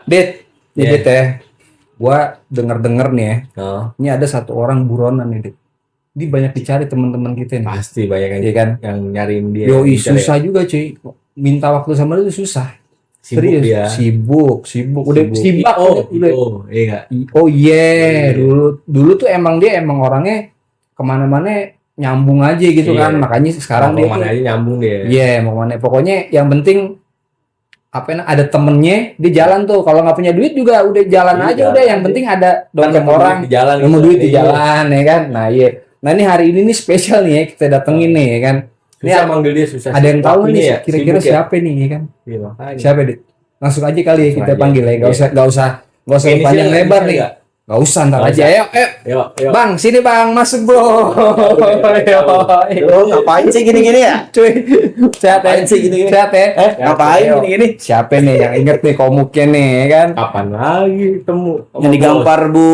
Det, ini Det ya. Gua denger nih ya. Oh, Ini ada satu orang buronan nih, Det. Dia banyak dicari teman-teman kita nih. pasti banyak Iya kan? yang nyariin dia. Yoi, Dicari. susah juga cuy. Minta waktu sama lu tuh susah. Sibuk Serius. dia. Sibuk. Udah sibak. Udah. Iya. Oh iya, dulu tuh emang dia orangnya kemana-mana nyambung aja gitu Iya. kan. Makanya sekarang Mau dia kemana tuh, aja nyambung dia. iya mau kemana. Pokoknya yang penting ada temennya dia jalan tuh. Kalau nggak punya duit juga udah jalan Iya, aja jalan udah. Yang aja. penting ada Kan dompet nemu orang, duit di jalan nemu gitu. duit di Iya. jalan ya kan. Nah iya. Nah ini hari ini nih spesial nih ya, kita datengin nih ya kan. Susah manggil dia susah. Ada yang tahu Waktunya nih ya, kira-kira sibuk ya. siapa nih ya kan? Iya, makanya. Siapa Dit? Langsung aja kali ya Langsung kita aja. panggil ya. Gak Iya. usah Ini panjang sih, lebar ini nih. nggak? Gak usah ntar Nggak aja. usah. Ayo. Yuk. Bang, sini Bang, masuk bro. Lo ngapain sih gini-gini ya? Cuy, sehat ya? Ngapain sih gini-gini? Sehat ya? Ngapain Ayo. gini-gini? Siapa nih yang inget nih komuknya nih ya kan? Kapan lagi ketemu? Yang digampar Bu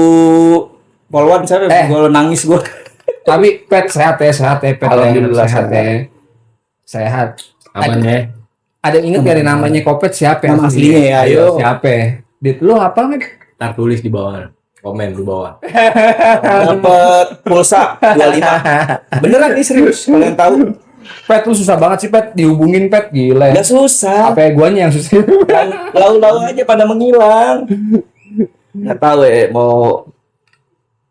Polwan siapa? Gue nangis gue. Tapi Pet sehat ya Pet. Alhamdulillah, sehat sehat. ya. Sehat. Aman ya. Ada yang inget gak nih namanya Kopet siapa ya? Nama aslinya ya, ayo. Siapa ya? Dit, lu apa nih? Ntar tulis di bawah. Komen di bawah. Dapat pulsa 25. Beneran nih serius. Kalian tahu? Pet, lu susah banget sih Pet, dihubungin Pet, gila ya. Gak susah. Apa ya guanya yang susah? Lau-lau aja pada menghilang. Gak tahu ya mau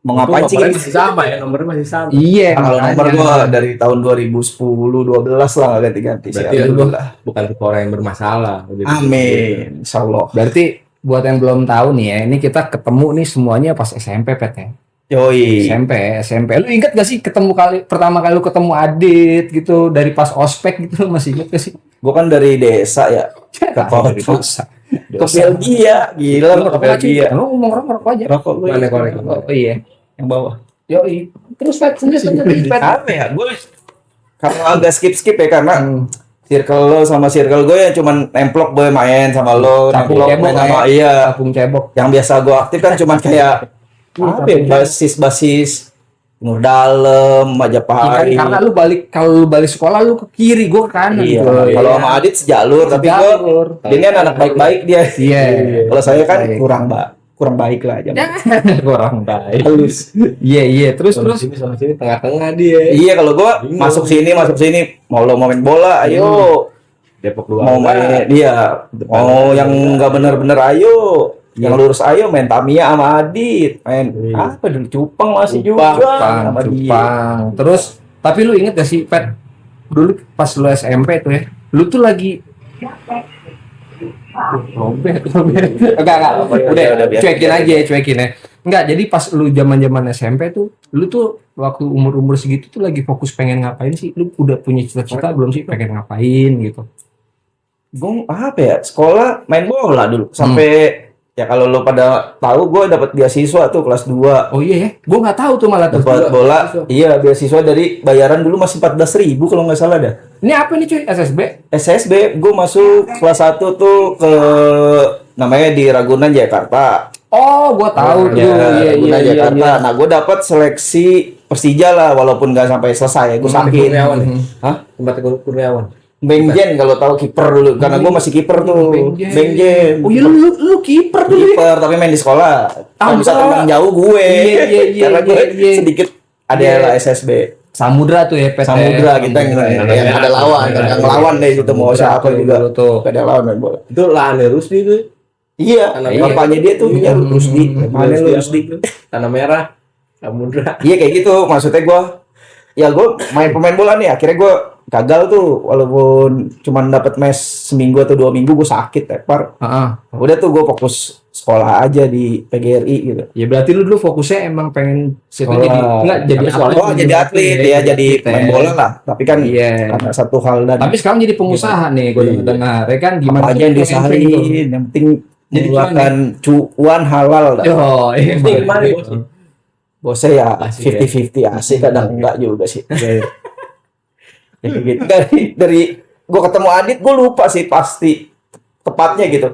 ngapain sih? Nomornya masih sama ya, nomornya masih sama. Iya, Kalau makanya. nomor gua dari tahun 2010-12 lah nggak ganti-ganti sih. Berarti Alhamdulillah. Bukan tipe orang yang bermasalah. Amin. Insyaallah. Berarti buat yang belum tahu nih ya, ini kita ketemu nih semuanya pas SMP Pet ya. Yoi. SMP. Lu inget gak sih pertama kali lu ketemu Adit gitu dari pas ospek gitu, lu masih inget gak sih? Gua kan dari desa ya. Ke kota. Ke Belgia. Gila lu ke Belgia. Lu ngomong rokok aja. Rokok gue Mana korek? Oh iya. yang bawah. Yoi. Terus Pet, Pet. Apa ya? Gue karena agak skip ya karena circle lo sama circle gue ya cuman nemplok gue main sama lo, Capung nemplok cebok main sama ya. iya. Capung cebok. Yang biasa gue aktif kan cuman kayak apa ya, basis Nur Dalem, Majapahit. Karena kalau lu balik sekolah lu ke kiri, gua ke kanan Iya. gitu. Kalau sama Adit sejalur, tapi gue Sejalur. dia kan anak baik-baik dia. Iya. Kalau saya kan Baik. kurang baik lah aja. Kurang baik. Halus. Iya. Terus Sama sini tengah-tengah dia. Iya, kalau gue Bingung. masuk sini, mau lo mau main bola, ayo. Depok luar. Mau main dia, mau yang nggak bener-bener ayo. Yang lurus ayo main Tamiya sama Adit, main Iya. apa dulu Cupang masih Cupang, juga sama dia. Cupang. Terus tapi lu inget gak sih Pet, dulu pas lu SMP tuh ya, lu tuh lagi lobet. Enggak. Udah biasa. cuekin ya. Enggak, jadi pas lu zaman SMP tuh, lu tuh waktu umur segitu tuh lagi fokus pengen ngapain sih? Lu udah punya cita-cita belum sih pengen ngapain gitu? Gue apa ya, sekolah main bola dulu sampai ya kalau lo pada tahu gue dapat beasiswa tuh kelas 2. Oh iya ya, gua nggak tahu tuh malah tuh. Dapat bola, iya beasiswa dari bayaran dulu masih 14.000 kalau nggak salah dah. Ini apa nih cuy? SSB? SSB, gue masuk kelas 1 tuh ke namanya di Ragunan Jakarta. Oh, gua tahu tuh. Ya, Ragunan Iya. Jakarta. Nah, gue dapat seleksi Persija lah, walaupun nggak sampai selesai. Gue sakit. Kurniawan ya? Hah? Tempat Kurniawan. Bengjen kalau tahu kiper dulu, karena gue masih kiper tuh. Bengjen. Oh iya, lu kiper dulu ya? Kiper tapi main di sekolah. Kalau bisa tendang jauh gue. Iya, Karena gue iya. sedikit ada lah SSB. Samudra tuh ya, Pet. Samudra kita yang ada lawan, kan ngelawan deh itu mau siapa juga. Tuh. Ada lawan main bola. Itu lahannya Rusdi tuh. Iya, Tanah bapaknya dia tuh ya Rusdi. Mana lu Rusdi? Tanah Merah, Samudra. Iya kayak gitu, maksudnya gue main pemain bola nih, akhirnya gue gagal tuh, walaupun cuman dapat mes seminggu atau 2 minggu gue sakit tepar. Heeh. Udah tuh gue fokus sekolah aja di PGRI gitu. Ya berarti lu dulu fokusnya emang pengen Sekolah. jadi atlet. Oh jadi atlet ya, jadi pemain bola lah. Tapi kan Iya. karena satu hal dan Tapi sekarang jadi pengusaha nih, gue dengar. Ya kan gimana apa aja yang diusahain, yang penting Jadi mengeluarkan cuan halal dah. Yo, iya. Gimana ya, Bos? Bosnya ya Asik ya. 50-50 asik, kadang enggak juga sih. Ya, gitu. Dari gue ketemu Adit, gue lupa sih pasti tepatnya gitu.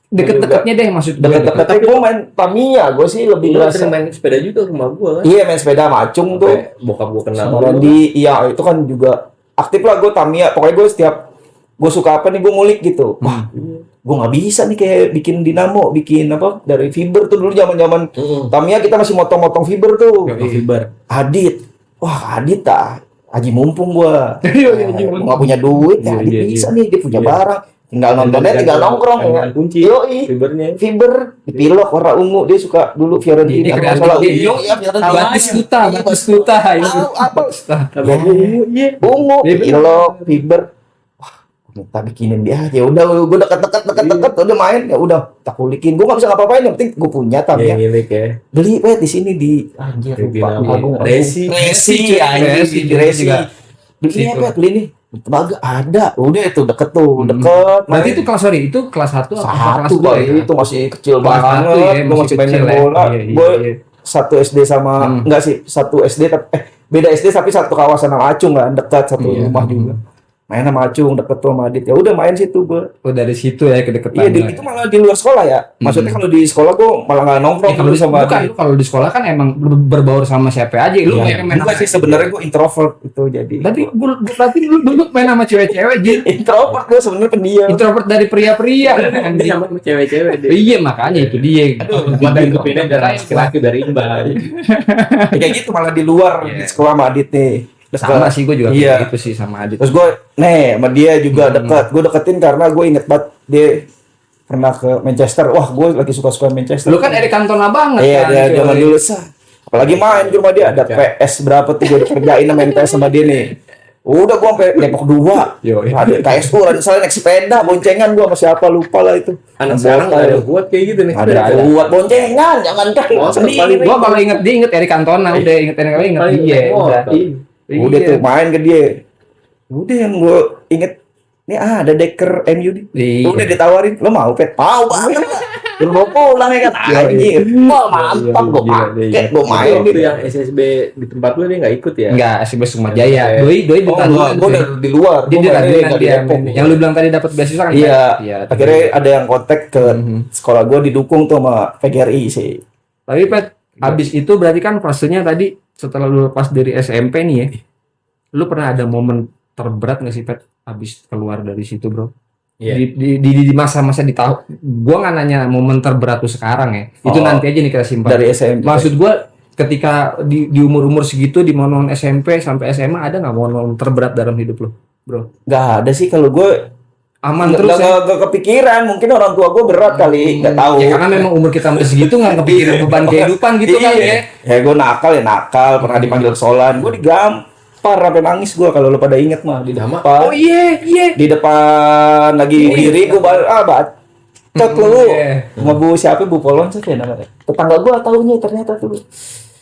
Deket-deketnya deh maksud gue. Deket-deketnya gue main Tamiya, gue sih lebih Lu berasa. sering main sepeda juga ke rumah gua kan? Iya main sepeda macung tuh. Sampai bokap gua kenal. Sama Randy, iya itu kan juga aktif lah gue Tamiya. Pokoknya gue setiap gue suka apa nih gue ngulik gitu. Wah, gue nggak bisa nih kayak bikin dinamo, bikin apa dari fiber tuh dulu zaman Tamiya kita masih motong-motong fiber tuh. Fiber. Adit, wah Adit Haji mumpung gua. Iya, Haji mumpung. Nggak punya duit, ya Iya, Adit iya, bisa nih, dia punya Iya. barang. Tinggal nontonnya, tinggal nongkrong ya. Kunci. Yoi, Fibernya. fiber, dipilok warna ungu, dia suka dulu Fiorentina. Ini Kalau kreatif. salah Iya, ungu, ya Fiorentina. Batistuta ini. Tahu apa? Iya. Ungu, Iya, bener. pilok, fiber. Wah, gua minta bikinin dia aja. Udah, gua deket, udah main, ya udah tak kulikin. Gua nggak bisa ngapa-ngapain, yang penting gua punya Yang Tamiya. milik ya. Beli di sini di anjir Di lupa Dinamo. Agung. Resi. Resi Resi juga. Beli Situ. apa beli nih? Tenaga ada. Udah itu deket tuh, Hmm. deket. Berarti itu kelas 1 atau kelas satu 2 kali ya? itu masih kecil Kelas satu banget. ya, Gua masih masih main kecil ya. bola. Iya, iya, Gua iya. satu SD sama enggak sih, satu SD tapi beda SD tapi satu kawasan sama Acung kan, dekat satu Iya. rumah juga. Main sama Acung deket tuh sama Adit. Ya udah main situ gua. Oh, dari situ ya kedekatan. Iya, itu malah di luar sekolah ya. Maksudnya kalau di sekolah gua malah nggak nongkrong kalau dulu sama bukan, Adit. lu kalau di sekolah kan emang berbaur sama siapa aja. Lu Iya. main Enggak sih sebenarnya gua introvert itu jadi. Tapi berarti lu dulu main sama cewek-cewek Jin. Introvert gua sebenarnya pendiam. Introvert dari pria-pria. Dia sama cewek-cewek deh. Iya, makanya itu dia. Badan kepindah dari laki-laki dari imbal. Kayak gitu malah di luar Iya. di sekolah sama Adit nih. Sama sih gue juga Iya. kayak gitu sih sama Adit. Terus gue, sama dia juga dekat. Gue deketin karena gue inget banget dia pernah ke Manchester. Wah, gue lagi suka-suka Manchester. Lu kan Eric Cantona banget Iya, kan. dia cuy. zaman dulu sah. Apalagi main di rumah dia ada PS berapa tuh gue dikerjain main PS sama dia nih. Udah gue sampai Depok 2. Yo, iya. Ada KSU, ada misalnya naik sepeda, boncengan gue sama siapa lupa lah itu. Anak sekarang nggak ada buat kayak gitu nih. Ada buat boncengan, jangan kan. Motor paling Gua kalau inget dia inget Eric Cantona, udah inget dia. Paling Iya, naik udah. motor. Udah tuh main ke dia. Udah yang gue inget nih ada Decker MU nih. Iya. Udah ditawarin, lo mau Pet? Mau banget lah. Lu mau pulang ya kan anjir. Wah mantap gue pakai, gue main Waktu gitu. yang SSB di tempat lu dia nggak ikut ya? Enggak, si Besuma Jaya. Doi Oh bukan. gue udah di luar. Dia Gua di mainnya Ragunan nggak di dia. Depok. Yang lu bilang tadi dapat beasiswa kan? Iya. Iya. Akhirnya ada yang kontak ke sekolah gue didukung tuh sama PGRI sih. Tapi Pet, habis itu berarti kan fasenya tadi setelah lu lepas dari SMP nih ya. Lu pernah ada momen terberat nggak sih Pet habis keluar dari situ, Bro? Iya. Di masa-masa di tahun gua nggak nanya momen terberat tuh sekarang ya. Itu Oh. nanti aja nih kita simpan. Dari SMP. Maksud gua ketika di umur-umur segitu di momen SMP sampai SMA ada nggak momen terberat dalam hidup lo, Bro? Nggak ada sih kalau gue. Aman Nggak terus ya. nggak kepikiran. Mungkin orang tua gue berat kali, nggak tahu. Ya karena memang umur kita masih segitu nggak kepikiran beban kehidupan gitu kan ya. Ya gue nakal ya nakal, pernah dipanggil solan. Gue digampar sampai nangis gue kalau lo pada inget mah di Sama. depan. Oh iya. Di depan lagi diri gue bacot lu. Iya. Sama Bu siapa Bu Polon siapa ya namanya? Tetangga gue taunya ternyata tuh.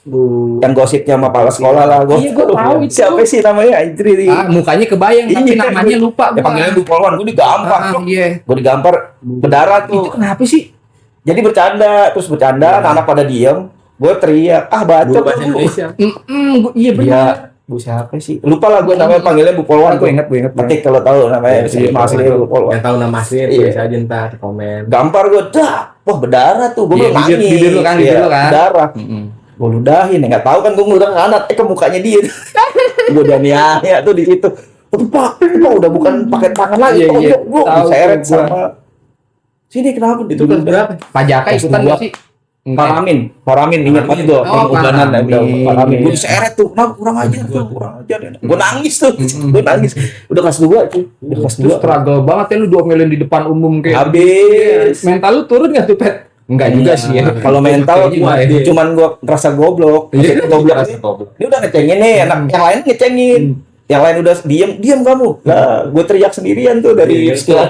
Bu. Yang gosipnya sama kepala sekolah lah. Iya, gua tahu itu. Siapa sih namanya Idri? Ah, mukanya kebayang tapi Iya. namanya lupa Ya gua. panggilnya Bu Polon, gue digampar. Iya. Gue digampar berdarah Itu tuh. kenapa sih? Jadi bercanda, terus bercanda, anak pada diem. Gue teriak, Bu bacot bahasa lu. Indonesia. Iya benar. Iya, Bu siapa sih? Lupa lah gue namanya panggilnya Bu Polwan. Gue ingat. Ketik kalau tahu namanya Iya, masih Bu Polwan. Yang tahu nama aslinya Iya. tulis aja ntar di komen. Gampar gue dah. Wah, berdarah tuh. Gue Iya, belum nangis. bibir lu kan, bibir Iya, lu kan. Berdarah. Gue ludahin, nggak tahu kan gue ngeludahin anak, ke mukanya dia. Gue udah niaya tuh di situ. Waduh Pak, udah bukan pakai tangan lagi, Iya, iya. gue Tahu seret gua. sama. Sini kenapa? Itu kelas berapa? Pajaka ikutan nggak sih? Paramin, ingat banget gue. Oh, Ubanan Paramin. Paramin. Gue diseret tuh, kenapa kurang aja tuh, kurang aja. Gue nangis tuh, gue nangis. Udah kelas 2 tuh, udah kelas Terus 2. struggle banget ya lu diomelin di depan umum kayak. Habis. Mental lu turun nggak tuh Pet? Enggak juga sih ya. Kalau mental Kayaknya cuman gue ngerasa goblok. Iya, Maksudnya goblok. ngerasa goblok. Dia udah ngecengin nih, anak yang lain ngecengin. Yang lain udah diam kamu. Lah, gue teriak sendirian tuh dari Iya, setelah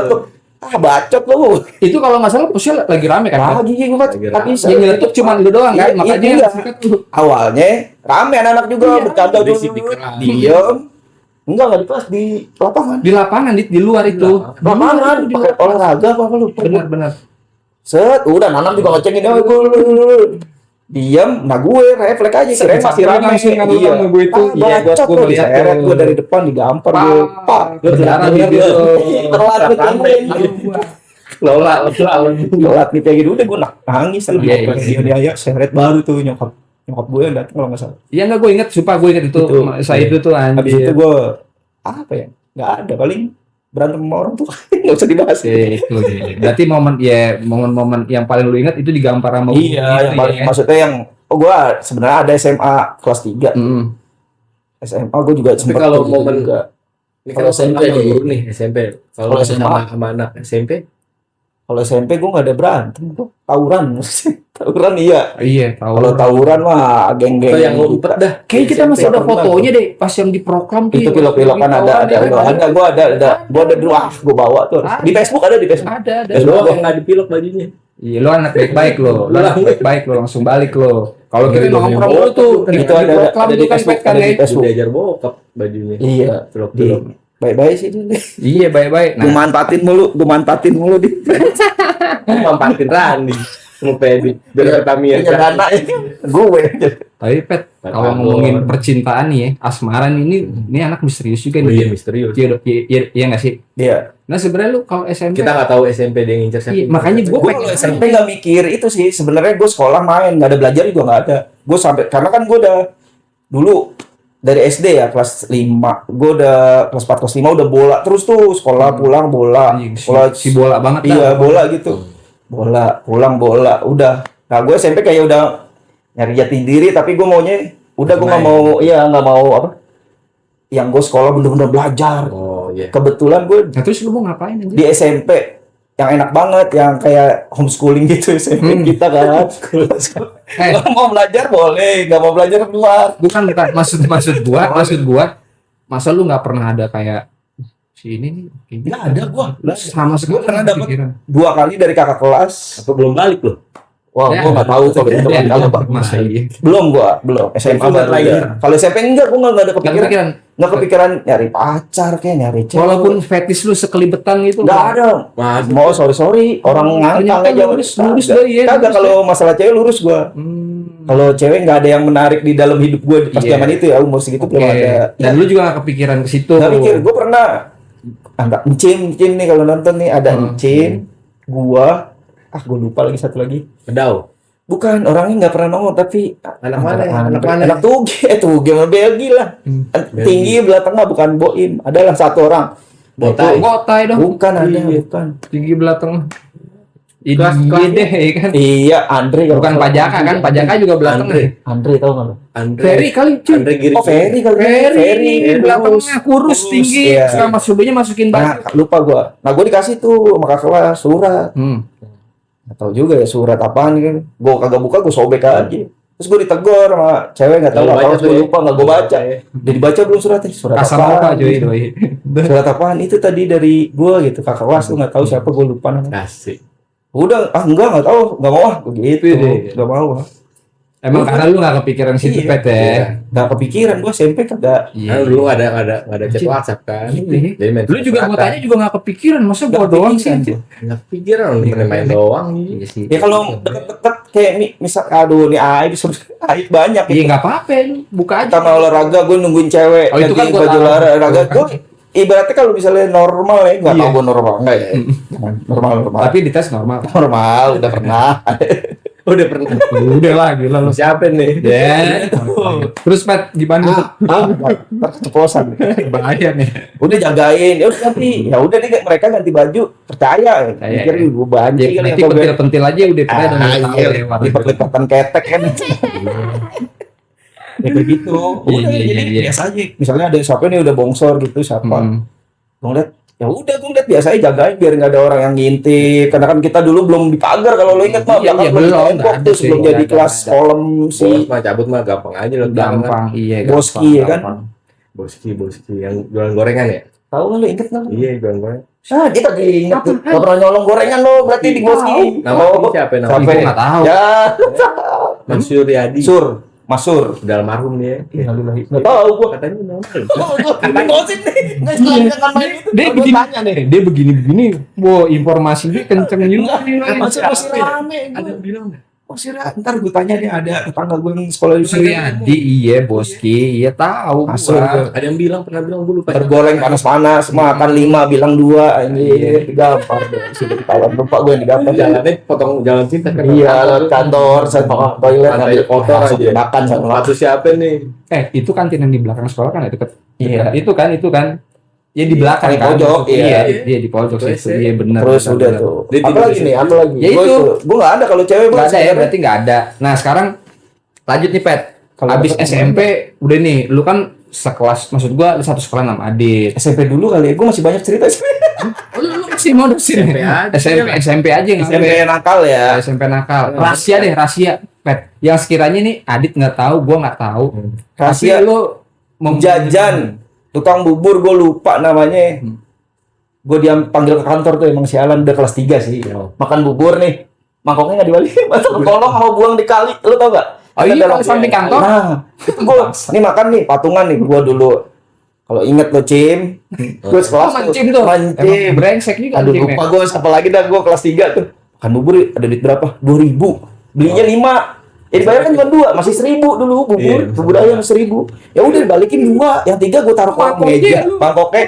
tuh. Bacot lu. Itu kalau nggak salah posnya lagi rame kan? Lagi gue Lagi tapi rame. Yang nyeletuk cuma lu doang kan? Iya, Makanya iya. tuh. awalnya rame anak-anak juga bercanda dulu. berisik di kelas. Diem. Enggak di kelas, di lapangan. Di lapangan di luar itu. Lapangan Di pakai luar. olahraga apa lu? Benar. Set, udah Nanam juga ngecengin diam, nah gue refleks aja kirain masih rame. Langsung kan lu Iya. sama gue itu. Iya, bacot gua lu ngeliat diseret tuh. gue dari depan digampar gue. Pak, Berdarah Bener, gitu. telat ngecengin. Lola. Telat ngecengin udah gue nangis tuh Iya, dia ya seret baru tuh nyokap gue yang datang kalau nggak salah. Iya nggak gue inget, sumpah gue inget itu. Itu. Saya itu tuh Habis anjir. itu gue apa ya? Nggak ada paling berantem sama orang tuh nggak usah dibahas. Itu deh. Berarti momen-momen yang paling lu ingat itu digampar sama guru Iya, gitu yang paling ya. maksudnya yang gua sebenarnya ada SMA kelas 3. Mm. SMA gua juga Tapi sempat kalau kayak gitu momen juga. ini Kalau kan SMP sama guru nih SMP. Kalau Kalau SMA sama anak SMP Kalau SMP gua nggak ada berantem, gua tawuran. Tawuran iya. Iya, tahu. Kalau tawuran mah geng-geng atau yang ngumpet dah. Kayak kita SMP. masih ada pernah. fotonya deh pas yang diproklam tuh. Itu pilok-pilok kan ada gua ada dulu gua bawa tuh. Di Facebook ada di Facebook. Ada. Ada doang yang nggak dipilok bajunya. Iya, lu anak baik-baik lo. Lu anak baik-baik lo, langsung balik lo. Kalau kita Iya, nongkrong iya. dulu tuh, Itu ada diproklam di tuh kan Facebook, kan ada di ya. Facebook. Diajar bokap bajunya. Iya. Pilok-pilok. Baik-baik sih dia. Iya, baik-baik. Gua manfaatin mulu di. Manfaatin Randi sama Pedi biar Pertamina. Punya dana ya. Gue. Tapi Pet, kalau Batagor. ngomongin percintaan nih ya, asmaran ini anak misterius juga Oh, nih. iya misterius. Iya nggak sih? Iya. Nah sebenarnya lu kalau SMP, Kita nggak tahu SMP dia ngincer siapa. Iya, makanya gua Gue kalau SMP nggak mikir itu sih. Sebenarnya gue sekolah main, nggak ada belajar juga nggak ada. Gue sampai karena kan gue udah dulu dari SD ya kelas 5. Gue udah kelas 4 kelas 5 udah bola terus tuh sekolah pulang bola. Anjing, Sekolah si bola banget iya dah. bola gitu. Bola pulang bola udah. Nah gue SMP kayak udah nyari jati diri tapi gue maunya udah gue nggak mau nggak mau apa yang gue sekolah bener-bener belajar. Oh iya. Kebetulan gue Nah terus lu mau ngapain aja? di SMP yang enak banget yang kayak homeschooling gitu SMP kita kan. Kalau mau belajar boleh, nggak mau belajar keluar. Bukan maksud gua masa lu nggak pernah ada kayak si ini nih kayak gitu? Nggak ada gua. Sama sekali Gua pernah nggak dapet kepikiran. 2 kali dari kakak kelas. Apa belum balik loh? Wah, Ya, gua nggak tahu tuh Ya, itu ya, kalau Pak. masa iya. Belum belum SMP Itu baru lagi. ya. Kalau SMP enggak, gua nggak ada Nggak kepikiran. kepikiran. Nggak kepikiran nyari pacar kayak nyari cewek. Walaupun fetish lu sekelibetan gitu. nggak ada. Mas, Mau sorry orang ngangkang Ternyata aja lurus Kagak. doi ya. Kagak kalau masalah cewek lurus gua. Kalau cewek nggak ada yang menarik di dalam hidup gue pas Iya. zaman itu ya umur segitu Oke. belum ada. Dan lu juga nggak kepikiran ke situ. Nggak mikir, gue pernah anggap encim nih kalau nonton nih ada encim, gua, gue lupa lagi satu lagi. Pedau. Bukan orangnya nggak pernah nongol tapi Anak mana? Anak Andre. mana? Anak Tuge sama Belgi lah. Tinggi belah tengah bukan Boim, adalah satu orang. Botai. Botai dong. Bukan ada, Iya. bukan. Tinggi belakang. Kelas- Ini kelas- deh ya kan. Iya, Andre kalau Bukan nggak salah. Pajaka kan, Pajaka juga belakang. Andre. Andre tahu nggak lo? Andre. Ferry kali cuy. Andre Giri. Oh, Ferry kali. Ferry belakangnya kurus tinggi. Iya. Sekarang Mas Subenya masukin Nah, baju. lupa gua. Nah, gua dikasih tuh sama kakak kelas surat. Nggak tahu juga ya surat apaan kan. Gue kagak buka, gue sobek aja. Terus gue ditegur sama cewek nggak tahu Nggak apa, baca tuh gue ya. lupa nggak gue baca. Iya. Udah dibaca belum suratnya? Surat Kasar muka apaan? cuy doi. Surat apaan? Itu tadi dari gue gitu. Kakak kelas tuh nggak tahu siapa, gue lupa namanya. Kasih. Udah, nggak tahu, nggak mau ah, begitu, Iya. nggak mau. Emang karena lu gak kepikiran situ Iya. Pet ya. Nggak kepikiran gue SMP kagak. Kan dulu nggak ada chat WhatsApp kan. Iya. Jadi main Lu juga gua tanya juga gak kepikiran, masa gua Nggak doang sih. kepikiran gua. nggak pikiran main doang gitu. Iya sih. Ya kalau deket-deket kayak misal, aduh nih aib, aib banyak. Iya nggak apa-apa, lu buka aja. Kita mau olahraga, gue nungguin cewek. Oh, itu kan ganti gua baju tahu. olahraga. Gue ibaratnya kalau misalnya normal ya, nggak Iya. tahu gue normal nggak ya. Normal. Tapi dites normal. Normal, udah pernah. Udah pernah. Udah lah gila lu. Siapa nih? Ya. Terus Pet gimana? Keceplosan. Bahaya nih. Udah jagain, ya udah ganti. Ya udah nih mereka ganti baju, percaya. Percaya, Mikir ya. gue banci Ya, kali nanti yang pentil-pentil aja udah pernah udah tahu iya, ya, warna. lipat-lipatan ketek kan. Ya kayak gitu. Iya, Udah iya, jadi iya. biasa aja. Misalnya ada siapa nih udah bongsor gitu siapa. Gue ngeliat, ya udah gue ngeliat biasa aja jagain biar nggak ada orang yang ngintip. Karena kan kita dulu belum dipagar kalau lo inget mah, Iya, belakang iya, belum belum, tembok nggak ada tuh sih, sebelum nggak jadi ada, kelas nggak ada. kolom Bos si mah cabut mah gampang aja loh. Gampang, iya. Boski, ya kan? gampang. Boski yang jualan gorengan ya? tahu nggak lo inget nggak? Iya jualan gorengan. Ah dia tadi inget tuh. Nggak pernah nyolong gorengan lo berarti di Boski. Nama siapa Siapa? namanya? Gue nggak tahu. Ya, Mas Suryadi. Masur. Udah almarhum dia. Nggak tahu gua. Katanya normal. Ngosin nih. Nggak jangan main itu. Dia Gua begini, tanya nih. dia begini-begini. Wow, informasi dia kenceng juga. Masih rame. Ada yang bilang nggak? Masih ntar gue tanya dia ada tetangga gue yang sekolah di sini. Suryadi, iya Boski, iya tahu. Masuk gua. gua. Ada yang bilang pernah bilang gue lupa. Tergoreng panas-panas, makan 5 bilang 2 anjir, digampar deh. Sudah ketahuan lupa gue yang digampar. Jalannya potong jalan cinta kan. Iya, lewat kantor, saya toilet Lantai ngambil kotor langsung aja. makan sama Sepatu siapa nih? Itu kantin yang di belakang sekolah kan ya deket. Iya. Itu kan. Ya di belakang Paling kan. pojok, iya. Dia di pojok Itu situ. SD. Iya benar. Terus benar, udah benar. tuh. Dia Apa tidur lagi di nih? situ. Apa lagi? Ya Gua itu. Gua nggak ada kalau cewek Nggak ada ya, sebenarnya. berarti nggak ada. Nah sekarang lanjut nih Pet. Kalau Abis dapet SMP udah nih, lu kan sekelas, maksud gua lu satu sekolah sama Adit. SMP dulu kali ya. Gua masih banyak cerita sih. Oh, lu masih mau dosin SMP aja. SMP aja nggak SMP nakal ya. SMP nakal. Rahasia deh, rahasia Pet. Yang sekiranya nih Adit nggak tahu, gua nggak tahu. Rahasia. Tapi lu Jajan tukang bubur gue lupa namanya. Gue panggil ke kantor tuh, emang sialan udah kelas 3 sih. Makan bubur nih, mangkoknya nggak dibalikin, atau kolong mau buang di kali, lu tau gak? Oh iya, kalau samping kantor. Nah, itu gue nih makan nih patungan nih gue dulu. Kalau inget lo Cim, gue Oh, sekelas mancing tuh. mancing. Emang brengsek juga Aduh mancing, lupa ya. gue siapa lagi dah, gue kelas 3 tuh. Makan bubur ada duit berapa? 2.000. Belinya 5. Ya dibayar kan cuma 2, masih 1.000 dulu bubur, Iya, bubur ayam 1.000. Ya udah balikin 2, yang 3 gue taruh ke Mangkoknya meja. lu. Mangkoknya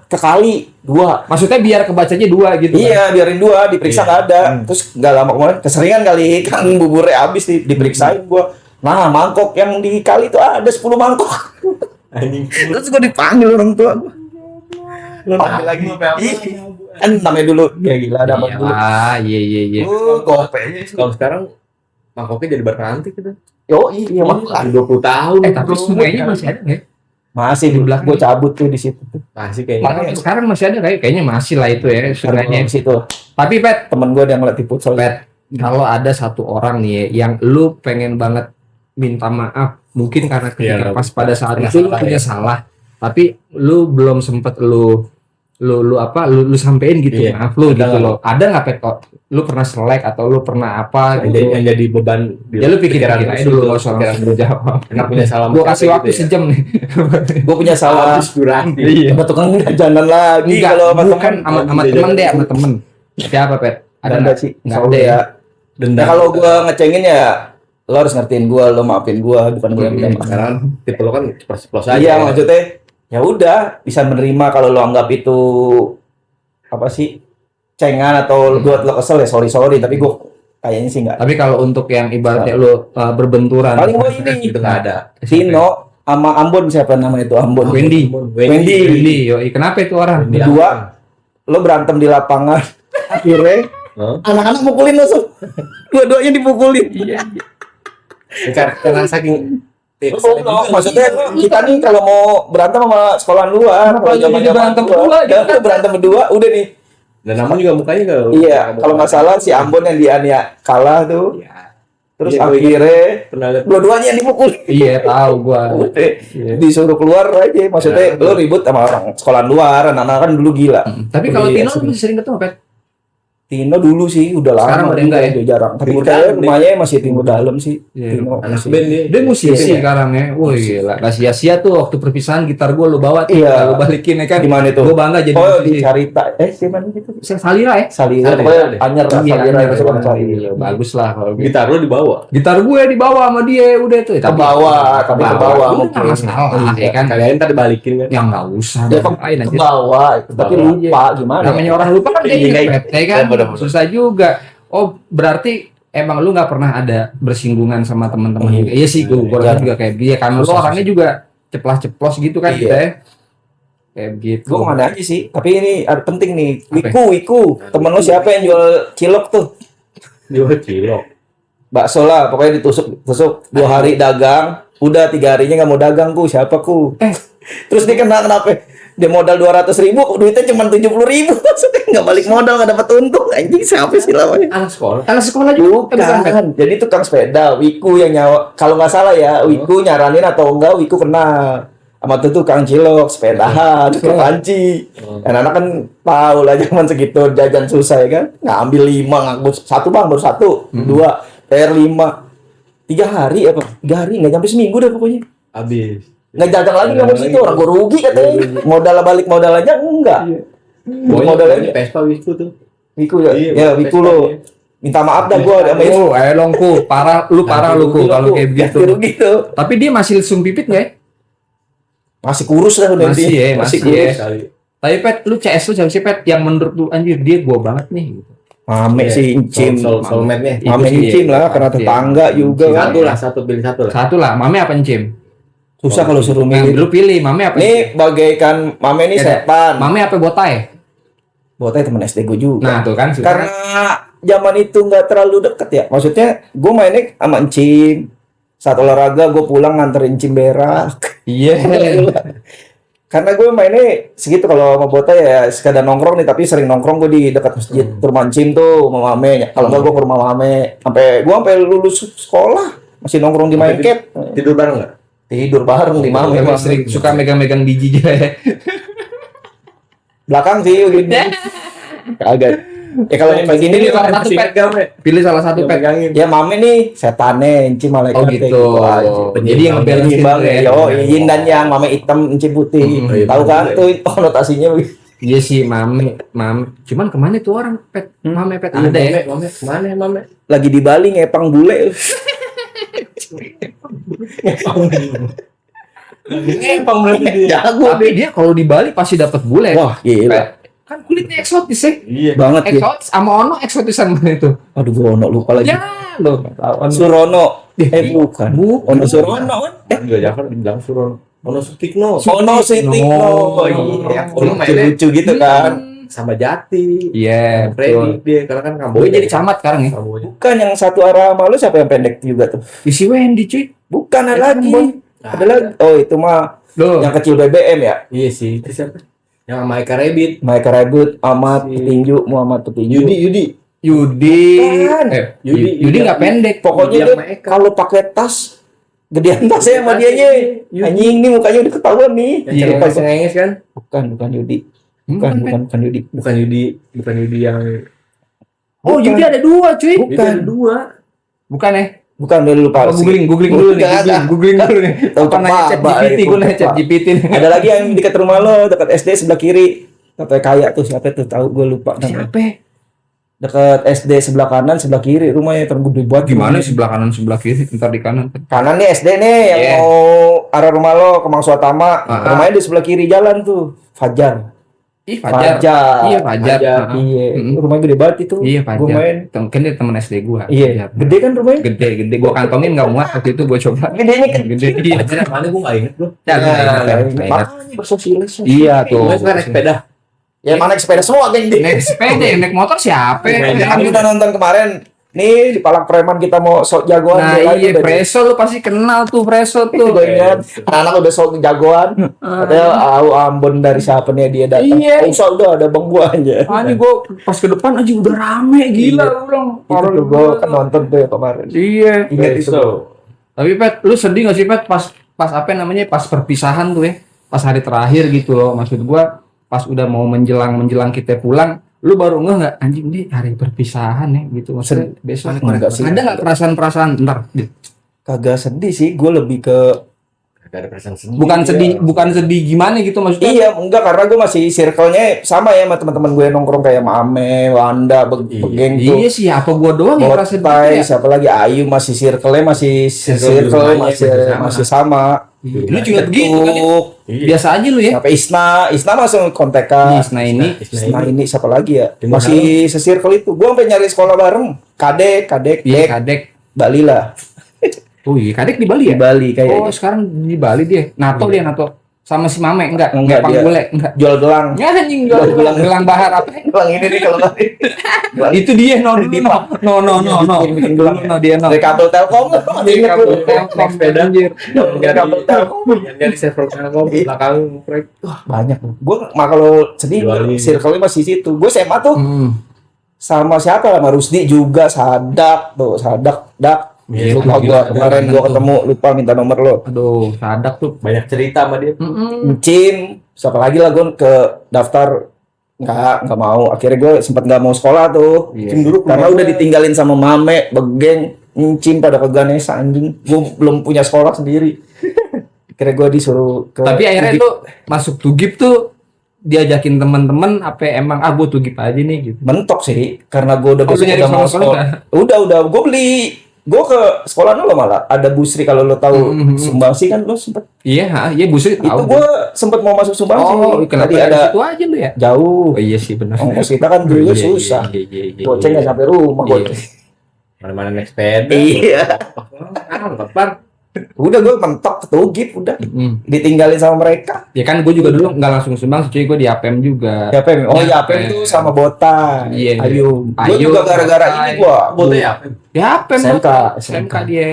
ke kali 2. Maksudnya biar kebacanya 2 gitu. Kan? Iya, biarin 2, diperiksa nggak ada. Terus nggak lama kemarin keseringan kali kan buburnya habis diperiksain gua. Nah, mangkok yang di kali itu ada 10 mangkok. Anjing. Terus gua dipanggil orang tua gua. Panggil lagi. Ih, kan namanya dulu ya gila ada apa dulu. Iya. Gopenya sih. Kalau sekarang mangkoknya jadi berkantik gitu. Yo, iya makan. 20 tahun. Tapi sungainya masih ada nggak? Masih di belakang gua cabut tuh di situ tuh. Masih kayaknya. Makanya sekarang masih ada kayaknya masih lah itu ya sungainya. Di situ. Tapi Pet, Temen gua yang ngelatih futsal. Pet, kalau ada satu orang nih ya, yang lu pengen banget minta maaf, mungkin karena ketika Iya, pas pada saat punya itu lu salah, punya ya. salah, tapi lu belum sempet lu sampein gitu Iya. maaf lu Ada gitu nggak? loh. Ada nggak Pet kok? Lu pernah selek atau lu pernah apa Yang gitu? jadi beban di Ya lu pikir-pikir pikiran aja dulu, lu, nggak usah pikiran langsung jawab. Enak punya salah. Gua kasih waktu ya. sejam nih. Gua punya salah. Habis durasi. Iya. Sama tukang jajanan lagi Enggak, kalau sama bukan temen. sama Iya, temen iya. deh, sama temen. Siapa Pet? Ada nggak sih? Nggak Selalu ada ya. Nah, kalau gua ngecengin ya lo harus ngertiin gua, lo maafin gua, bukan gua yang minta maaf. Sekarang tipe lo kan ceplos aja. Iya, maksudnya ya udah bisa menerima kalau lo anggap itu apa sih cengan atau buat lo kesel ya sorry tapi gua kayaknya sih nggak. Tapi kalau untuk yang ibaratnya lu berbenturan, Paling gua ini Itu nggak ada. Tino sama Ambon, siapa namanya itu Ambon? Wendy. Wendy. Yoi. Kenapa itu orang? Wendy. Berdua lo berantem di lapangan akhirnya Hah? anak-anak mukulin lo so. Dua-duanya dipukulin. Iya. Karena saking Oh, maksudnya kita nih kalau mau berantem sama sekolahan luar, Kenapa jadi zaman-zaman berantem gua, berdua, ya, gitu? berantem berdua, udah nih. dan nama juga mukanya nggak. Iya, kalau nggak salah si Ambon yang dianiaya kalah tuh, Iya. terus Iya, gua akhirnya pernah lihat. dua-duanya yang dipukul. Iya, tahu gua. Udah, Iya. disuruh keluar aja, maksudnya Ya, lo ribut sama orang sekolahan luar, anak-anak kan dulu gila. Tapi kalau Iya, Tino sering. lu sering ketemu, Pet? Tino dulu sih udah lama, Sekarang udah enggak ya? udah jarang. Tapi Timur kayaknya Dalam, rumahnya masih timur dalam sih. Iya. Tino Anak masih. band dia. Dia musisi Iya. sekarang ya. Wah gila, gak sia-sia tuh waktu perpisahan gitar gua lu bawa tuh, Iya. lu balikin ya kan. Gimana itu? Gua bangga jadi Oh, di musisi. Carita. Gimana gitu? Salira ya? Salira, Salira pokoknya deh. Anyer lah, Iya, Salira iya, yang suka cari. iya, bagus lah kalau gitu. Gitar lo dibawa. Gitar gue dibawa sama dia udah tuh. Ke bawah, tapi ke bawah Udah mungkin. nggak masalah ya kan. Kalian tadi balikin kan. Yang nggak usah. Dia ngapain ke aja. bawah, tapi bawah. lupa gimana. Namanya orang lupa kan kayak Iya, gitu, iya. Pet, ya kan? Iya, bener-bener. Susah juga. Oh, berarti emang lu nggak pernah ada bersinggungan sama teman-teman Iya. juga. Iya sih, gue Iya. juga kayak dia karena lu Susah, orangnya juga ceplas-ceplos gitu kan Iya. kita ya. Kayak begitu. Gue kemana aja sih, tapi ini ada penting nih. Apa? Wiku. Temen lo siapa yang jual cilok tuh? Jual cilok. Bakso lah, pokoknya ditusuk 2 hari dagang. Udah 3 harinya nggak mau dagang ku, siapa ku? Terus dia kenapa? Dia modal 200.000, duitnya cuma 70.000. Maksudnya nggak balik modal, nggak dapat untung. Anjing siapa sih namanya? Anak sekolah. Anak sekolah juga bukan, Pet? Bukan, jadi tukang sepeda, Wiku yang nyawa. Kalau nggak salah ya, Wiku nyaranin atau enggak, Wiku kenal sama tuh tukang cilok, sepedahan, tukang panci. Anak-anak kan tahu lah zaman segitu jajan susah ya kan. Ngambil 5, ngaku 1 bang, baru 1, 2, PR 5. 3 hari apa? 3 hari nggak sampai seminggu deh pokoknya. Habis. Nggak dagang lagi nggak mau situ, orang gue rugi katanya. Modal balik modal aja enggak. Modalnya Vespa Wisku tuh. Wiku ya, Iya, ya Wiku lo. Minta maaf dah gue sama itu. Oh, longku, parah lu ku kalau kayak begitu. Gitu. Tapi dia masih lesung pipit nggak ya? Masih kurus lah udah Masih dia. ya, masih kurus. ya. Kali. Tapi Pet, lu CS lu siapa sih Pet? Yang menurut lu anjir dia gua banget nih. Gitu. Mame Iya. sih incim. Soulmate-nya. Itu Mame sih, incim lah, iya. karena tetangga juga kan. Satu lah, satu pilih satu lah. Satu lah, mame apa Cim? Susah kalau suruh Nah, milih. lu pilih mame apa? Nih bagaikan Mame nih Ya, setan. Mame apa botai? Botnya temen SD gue juga. Nah, tuh kan susah. Karena zaman itu nggak terlalu deket ya. Maksudnya gue mainnya sama Encim. Saat olahraga gue pulang nganterin Encim berak. Iya. Karena gue mainnya segitu kalau sama Bota ya sekadar nongkrong nih, tapi sering nongkrong gue di dekat masjid rumah Encim tuh sama Mame. Kalau nggak gue ke rumah Mame. Sampai lulus sekolah masih nongkrong di main cat. Tidur bareng nggak? Tidur bareng di Mame. Emang sering suka megang-megang biji aja ya. Belakang sih gitu. Kagak. Ya kalau yang kayak gini nih salah satu pet. Pilih salah satu pet. ya Mame nih setannya, Encim malaikat. Oh gitu. Jadi yang ngebel Bang, ya. yo yin dan yang Mame hitam, Encim putih. Tahu kan tuh konotasinya begitu. Iya sih, mame. Cuman kemana tuh orang pet? Mame pet ada ya. Mame. Lagi di Bali ngepang bule. Ngepang berarti dia. Jago Tapi dia kalau di Bali pasti dapat bule. Wah, gila. Pet. Kan kulitnya eksotis ya. Iya. Banget ya. Eksotis sama ono eksotisan mana itu? Aduh, gua ono lupa lagi. Ya, loh. Surono. Bukan. Ono Surono. Enggak Jafar dibilang Surono. Ono Sutikno. Ono Sitikno. Oh iya, lucu gitu kan. Sama Jati. Iya, Freddy betul. dia karena kan Gue Kamboja. jadi camat sekarang ya. Kamboja. Bukan yang satu arah sama lu siapa yang pendek juga tuh? Isi Wendy cuy. Bukan ada lagi. Ada lagi. Oh, itu mah Loh. yang kecil BBM ya. Iya sih. Itu siapa? Yang sama Eka Rabbit. Mike Rabut, Ahmad Si- Petinju, Muhammad Petinju. Yudi. Yudi. Bukan. Yudi nggak pendek. Pokoknya Yudi dia sama Eka. kalau pakai tas gedean tasnya sama dianya. Yudi. Anjing nih mukanya udah ketahuan nih. Yang Iya. cerita cengenges kan? Bukan Yudi. Bukan Yudi. Bukan Yudi yang Oh, Bukan. Yudi ada dua cuy. Bukan. Yudi ada dua. Bukan ya? Bukan dia lupa. Oh, googling dulu nih. Bukan. Googling dulu nih. Tahu Apa nanya chat apa, GPT? Gue nanya lupa. chat GPT nih. Ada lagi yang dekat rumah lo, dekat SD sebelah kiri. Katanya kaya tuh siapa tuh? Tahu gue lupa namanya. Siapa? Dekat SD sebelah kanan, sebelah kiri rumahnya tergede banget. Gimana sebelah kanan sebelah kiri? Ntar di kanan. Kanan nih SD nih yang Iya. mau arah rumah lo ke Mang Suatama. Ah. Rumahnya di sebelah kiri jalan tuh. Fajar. Ih, Fajar. Iya, Fajar. Ah. Iya. Mm-mm. Rumahnya gede banget itu. Iya, Gua Fajar. main. Mungkin dia temen SD gua. Iya. Fajar. Gede kan rumahnya? Gede. Gua kantongin nggak muat waktu itu gua coba. Gedenya kan. Gede. Iya. Fajar yang mana gue nggak inget bro. Ya, nggak ingat. Makanya bersosialisasi. Iya tuh. Gue suka naik sepeda. Ya mana naik sepeda semua geng deh. Naik sepeda, yang naik motor siapa? Kan kita nonton kemarin nih di Palang Preman kita mau sok jagoan. Nah dia lagi iya, udah- Preso lu pasti kenal tuh Preso tuh. Gue ingat anak-anak udah sok jagoan. Katanya Ambon dari siapa nih dia datang. Iya. Oh, usah udah ada bang gua aja. Ah, ini gua pas ke depan aja udah rame gila lu dong. Itu tuh gue kan nonton tuh ya kemarin. Iya. Ingat itu. Tapi Pet, lu sedih gak sih Pet pas apa namanya pas perpisahan tuh ya, pas hari terakhir gitu loh, maksud gua pas udah mau menjelang kita pulang, lu baru nggak anjing nih hari perpisahan ya gitu, maksudnya besok Enggak sih. ada nggak perasaan ntar Kagak sedih sih, gue lebih ke Gak ada perasaan sendiri. bukan sedih gimana gitu maksudnya. iya enggak karena gue masih circle-nya sama ya sama teman-teman gue yang nongkrong kayak Mame, Wanda, Begeng tuh. Iya sih, apa gua doang yang merasa Botai, sedih ya? siapa lagi Ayu masih circle-nya masih Circle circle rumahnya masih sama. Lu juga begitu kan ya? Iya. Biasa aja lu ya. Sampai Isna masih kontekan. Nah ini Isna ini siapa lagi ya? Di mana? Masih se-circle itu. Gue sampai nyari sekolah bareng. Kadek, iya Dek, Kadek. Bali lah. Oh iya, Kadek di Bali Di ya? Bali Oh, kayaknya. sekarang di Bali dia. NATO dia NATO. Sama si Mame enggak? Enggak, Pang dia. bule enggak. Jual gelang. Ya anjing jual gelang bahar apa? Gelang ini nih kalau nggak Itu dia no Bikin gelang. no dia no. dari kabel Telkom. Dari kabel Telkom, Naik sepeda. anjir. Dari kabel Telkom. Yang dari server Telkom belakang proyek. Banyak. Gue mah kalau sedih Jualin. circle-nya masih situ. Gue SMA tuh sama siapa lah, sama Rusdi juga, Sadak Dak. Iya, Lupa itu gua gila. kemarin gua ketemu, lupa minta nomor lo. Aduh, Sadak tuh. Banyak cerita sama dia. Encim, siapa lagi lah gue ke daftar nggak mau. Akhirnya gue sempat nggak mau sekolah tuh. Iya. Encim dulu karena udah ditinggalin sama Mame, Begeng, Encim pada ke Ganesha anjing. Gue belum punya sekolah sendiri. Akhirnya gue disuruh ke. Tapi akhirnya tuh masuk Tugip tuh diajakin teman-teman apa emang gua Tugip aja nih gitu. mentok sih, karena gue udah Oh, lu besok nyari udah mau sekolah-sekolah sekolah. Udah gue beli. Gue ke sekolah dulu malah ada busri kalau lo tahu Sumbangsi kan lo sempet. Iya, iya Busri Itu tahu. gue sempet mau masuk Sumbangsi. Oh, kenapa Tadi ada itu aja lu ya? jauh. Oh iya sih benar. Ongkos kita kan dulu susah. Goceng nggak sampai rumah gue. Mana-mana naik sepeda. Iya. Angkat par. Udah gue mentok ketugip udah. Ditinggalin sama mereka. Ya kan gue juga dulu nggak langsung sumbang, cuy, gue di APM juga. Ya APM. Oh ya APM. APM tuh sama Bota. Iya. Ayo. Gue Ayo, juga gara-gara Bota. ini gue. Bote ya? Ya APM. SMK. SMK dia.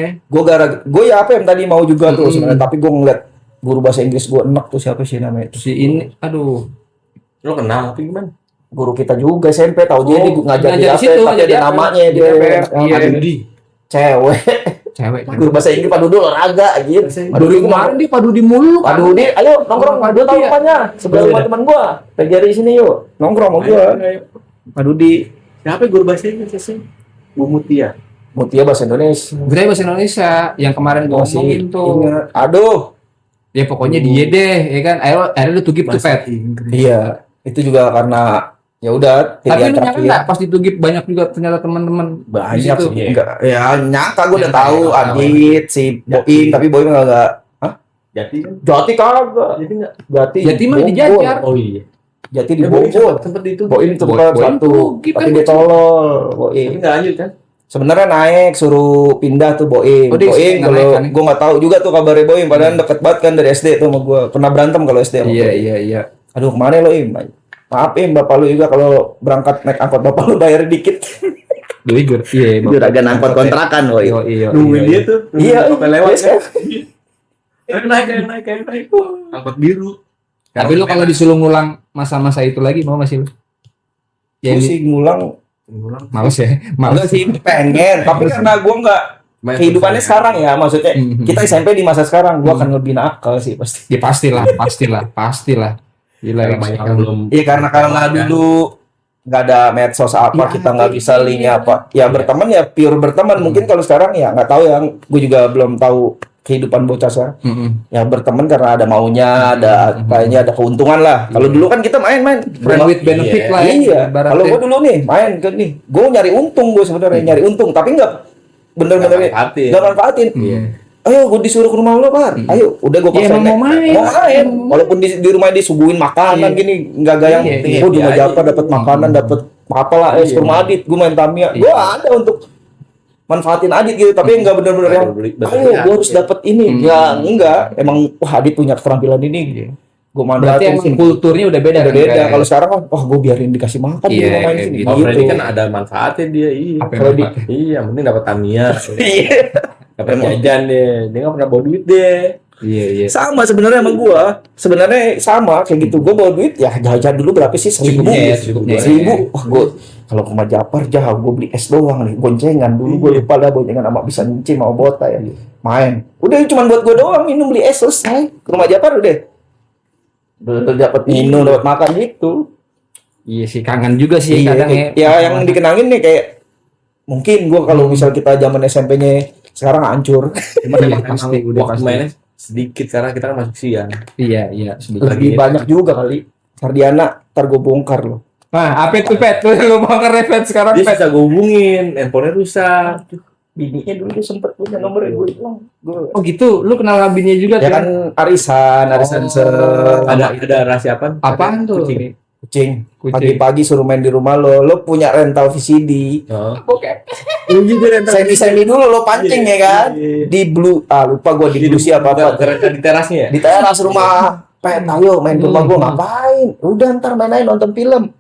Gue ya APM tadi mau juga tuh Mm-mm. sebenarnya, tapi gue ngeliat guru bahasa Inggris gue enak tuh, siapa sih namanya itu? Si ini, aduh. Lo kenal tapi gimana? Guru kita juga SMP, tahu dia Oh, ngajar di ngajar di APM, situ, tapi ngajar di ada APM. namanya Di dia. APM. Iya. Adudi. Cewek. Cewek. Guru bahasa Inggris Pak Dudul olahraga gitu. Padu di kemarin dia padu di mulu. Pak Dudi, ayo nongkrong, Pak Dudi tahu Dudi ya? rumahnya sebelah rumah teman gua. Pelajari sini yuk, nongkrong sama gua. Pak Dudi, Siapa guru bahasa Inggris sih? Bu Mutia. Mutia bahasa Indonesia. Budaya bahasa Indonesia yang kemarin gue Masih ngomongin tuh. ingat. Aduh, Ya pokoknya dia deh, ya kan. Akhirnya lu tugip tuh, Pet. iya. Itu juga karena ya udah Tapi pilihan lu nyangka terakhir. nggak pas ditugip banyak juga ternyata teman-teman di Banyak situ? sih. Enggak, ya nyangka gua udah Nyangka tahu ya, Adit, si Boim, tapi Boim enggak. Hah? Jati kan? Jati kagak. Jadi enggak. Jati. Jati mah Bogor. dijajar. Oh iya. Jati di Ya, Boim Bogor. sempet itu. Boim tempat Boim satu, tugip tapi kan, dia tolol. Boim. Tapi enggak lanjut kan? Sebenarnya naik suruh pindah tuh Boim. Oh, dia Boim nggak kalau naik kan? gue nggak tahu juga tuh kabarnya Boim, padahal deket banget kan dari SD tuh sama gue. Pernah berantem kalau SD sama Iya, Boim. iya. Aduh kemana lo Im? Maaf Im, bapak lu juga kalau berangkat naik angkot bapak lu bayar dikit. Jujur, iya. Juragan angkot kontrakan loh. Iya, iya. Nungguin dia tuh. Iya, Sampai lewat iya. kan. Naik. Angkot biru. Tapi lu kalau disuruh ngulang masa-masa itu lagi mau masih lu? Ya, Gue sih ngulang, males ya. enggak Males sih pengen, tapi karena gue nggak kehidupannya sekarang ya, maksudnya Mhm. kita SMP di masa sekarang, gue akan lebih nakal sih pasti. Ya pastilah. Gila Karena yang banyak yang sekarang. belum. Iya karena dulu nggak ada medsos apa, Ya, kita nggak bisa link apa. Ya Iya. berteman ya pure berteman. Mungkin kalau sekarang ya nggak tahu ya. Gue juga belum tahu kehidupan bocah sekarang. Mm-mm. Ya berteman karena ada maunya, ada kayaknya ada keuntungan lah. Kalau dulu kan kita main-main. Friend with benefit Iya. lah ya. Iya. ibaratnya. Kalau gue dulu nih main ke nih, gue nyari untung gue sebenarnya nyari untung, tapi nggak bener-bener manfaatin. nggak manfaatin. Iya. Ayo gue disuruh ke rumah lo Par. Ayo udah gue Ya, paksain. emang mau main. Mau main. Walaupun di rumah disuguhin makanan Iya. gini nggak gayang. Iya, iya, Gue di rumah iya, Japa dapat makanan, dapat apalah es Iya. rumah Adit. Gue main Tamiya. Iya. Gue ada untuk manfaatin Adit gitu, tapi nggak bener-bener yang ayo gue harus dapat ini. Ya enggak. Emang wah Adit punya keterampilan ini. Gue Berarti manfaatin emang sih. kulturnya udah beda. Udah kan, beda. kayak- Kalau sekarang kan, wah gue biarin dikasih makan di Iya, rumah main kayak sini. gitu. Oh, Freddy kan ada manfaatnya dia, iya. Apa yang Freddy. manfaatnya? Iya, yang penting dapat Tamiya. Iya. Dapat jajan deh. Dia nggak pernah bawa duit deh. Iya. Sama sebenarnya emang gua. Sebenarnya sama kayak gitu. Gua bawa duit ya jajan dulu berapa sih? 1.000. Secukupnya ya, secukupnya. 1.000. Wah, gua kalau ke Majapar jauh gua beli es doang nih, goncengan. Dulu gua lupa lah boncengan sama bisa nyicil mau bota ya. Main. Udah cuma buat gua doang minum beli es selesai. Ke Majapar udah. Udah dapat minum, dapat makan gitu. Iya sih, kangen juga sih Iya, kadang ya. ya yang dikenangin nih kayak mungkin gua kalau misal kita zaman SMP-nya sekarang hancur. Cuman Iya, emang pasti, udah waktu pasti. mainnya sedikit karena kita kan masuk siang. Iya, sedikit. Lebih banyak juga kali. Sardiana, ntar gua bongkar loh. Nah, apa itu Pet? Lu mau ke Pet sekarang Dia Pet? bisa gue hubungin, handphonenya rusak. Bininya dulu dia sempet punya nomornya gue hilang. Oh gitu, lu kenal bininya juga Ya tuh? kan arisan Oh. Ada rahasia apa? Apaan tuh? Kucing. kucing. Kucing. Pagi-pagi suruh main di rumah lo punya rental VCD. Oh. Oke. Semi-semi dulu lo pancing ya kan? Iya. Di Blue, lupa gua di Blue siapa apa. Di terasnya ya? Di teras rumah. Pet, ayo main ke rumah gua ngapain? Udah ntar main aja nonton film.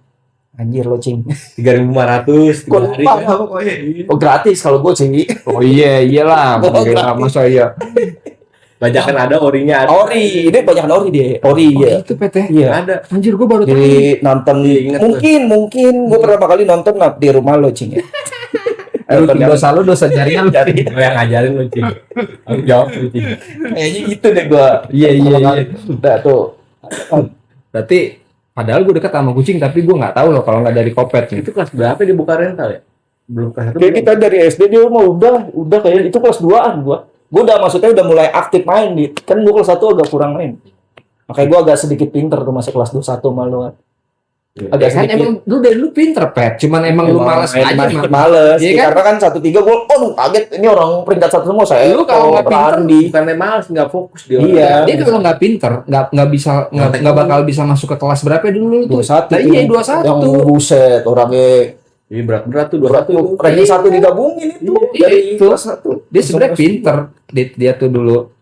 Anjir lo cing. 3.500 Gua 3 hari lupa. kan pokoknya. Oh gratis kalau gua cing. Oh iyalah. Oh, Gila, gratis. masa iya. Bajakan ada, orinya ada. Ori, ini banyak ori dia. Ori Oh, ya. itu Pet ya? Iya. Ada. Anjir, gua baru tahu. Di nonton Iya, ingat mungkin gua pertama kali nonton di rumah lo cing ya. Lu Nonton yang- dosa lu dosa jaringan lu. Dari Gue yang ngajarin lu, Cing. Aku jawab lu, Cing. kayaknya gitu deh gua. Iya. Udah tuh. Berarti padahal gue dekat sama kucing tapi gue nggak tahu loh kalau nggak dari Kopet nih. Itu kelas berapa dia buka rental ya? Belum kelas 1. Kayak kita dari SD dia mah udah kayak itu kelas 2-an gua. Gua udah maksudnya udah mulai aktif main di. Kan gua kelas 1 agak kurang main. Makanya gua agak sedikit pinter tuh masuk kelas 21 malu kan. Agak Kan sedikit. emang lu dari lu pinter Pet, cuman emang lu malas aja mah. Males. Iya Ya, kan? karena kan 1-3 gua kaget ini orang peringkat 1 semua saya. Lu kalau nggak pinter, Randi. Bukannya males, nggak fokus dia. Iya. Dia kalau nggak pinter, nggak bisa nggak bakal bisa masuk ke kelas berapa dulu tuh? 21. Nah, iya tuh. 21. Yang buset orangnya Iya berat tuh berat 21 tuh. tuh. Ranking 1 digabungin itu Iya, dari itu. kelas 1. Dia sebenarnya pinter, dia tuh dulu.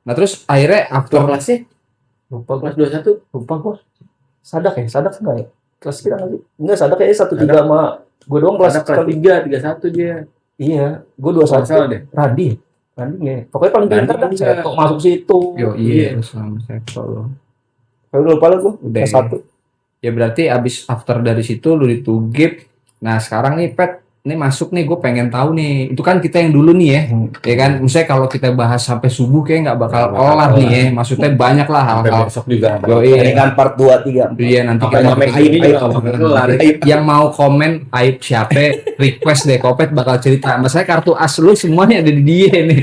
Nah terus akhirnya after kelasnya lupa kelas 21 lupa gua. Sadak enggak ya? Kelas kita nggak sih? Enggak, Sadak kayaknya 1-3 sama gue doang kelas Ada kelas 3 31 dia. Iya, gue Kalau nggak salah 21. deh. Radi ya. Pokoknya paling pintar kan. Radi Saya enggak. kok masuk situ. yo iya sama sektor lo. Kayak udah lupa lah gue. Udah. Kelas 1. Ya berarti abis after dari situ lu di Tugip. Nah sekarang nih Pet, ini masuk nih gue pengen tahu nih. Itu kan kita yang dulu nih ya. Ya kan, misalnya kalau kita bahas sampai subuh kayak nggak bakal Nggak bakal kelar nih kelar. ya. Maksudnya banyak lah Sampai hal-hal. besok juga. Yo iya. Dengan part 2, 3. Iya nanti Sampai kita sampai ini juga nggak bakal kelar. yang mau komen aib siapa request deh Kopet bakal cerita. Masalahnya kartu as lu semuanya ada di dia nih.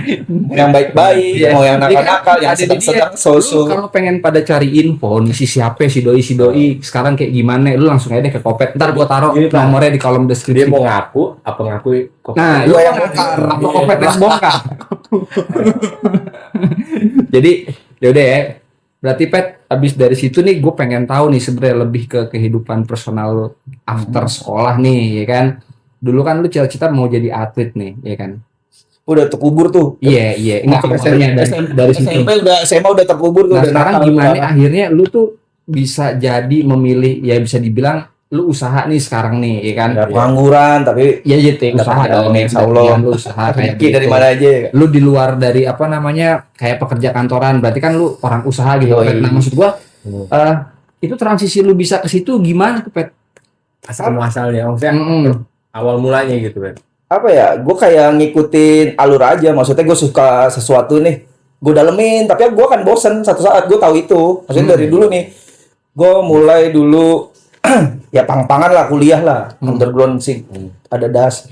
Yang baik-baik, Iya. mau yang Iya kan? nakal-nakal, yang Ada di sedang-sedang dia. so-so. Lu kalau pengen pada cari info nih si siapa si doi sekarang kayak gimana, lu langsung aja deh ke Kopet. Ntar gua taruh Gini, Pak. nomornya di kolom Dia deskripsi. mau ngaku apa ngakui kok. Nah, Gua lu yang kan bongkar. apa Kopet yang bongkar. Jadi yaudah ya. Berarti Pet, abis dari situ nih gue pengen tahu nih sebenarnya lebih ke kehidupan personal lu after sekolah nih, ya kan? Dulu kan lu cita-cita mau jadi atlet nih, ya kan? Udah terkubur tuh. Iya. Enggak Waktu maksudnya dari situ. SMP udah SMA udah terkubur tuh. Nah udah sekarang nakal gimana tuh. akhirnya lu tuh bisa jadi memilih, ya bisa dibilang lu usaha nih sekarang nih, ya kan? Nggak pengangguran tapi Ya jadi Dapat usaha jalan, dong, insya Allah. Ya, lu usaha kayak rezeki dari gitu. mana aja. Lu di luar dari apa namanya kayak pekerja kantoran, berarti kan lu orang usaha gitu. Yoi. Nah maksud gua itu transisi lu bisa ke situ gimana tuh Pet? Asal muasalnya maksudnya Mm-mm. awal mulanya gitu kan. Apa ya, gue kayak ngikutin alur aja. Maksudnya gue suka sesuatu nih, gue dalemin, tapi gue kan bosen satu saat. Gue tahu itu maksudnya dari dulu nih, gue mulai dulu ya pang-pangan lah, kuliah lah, underground sih, ada das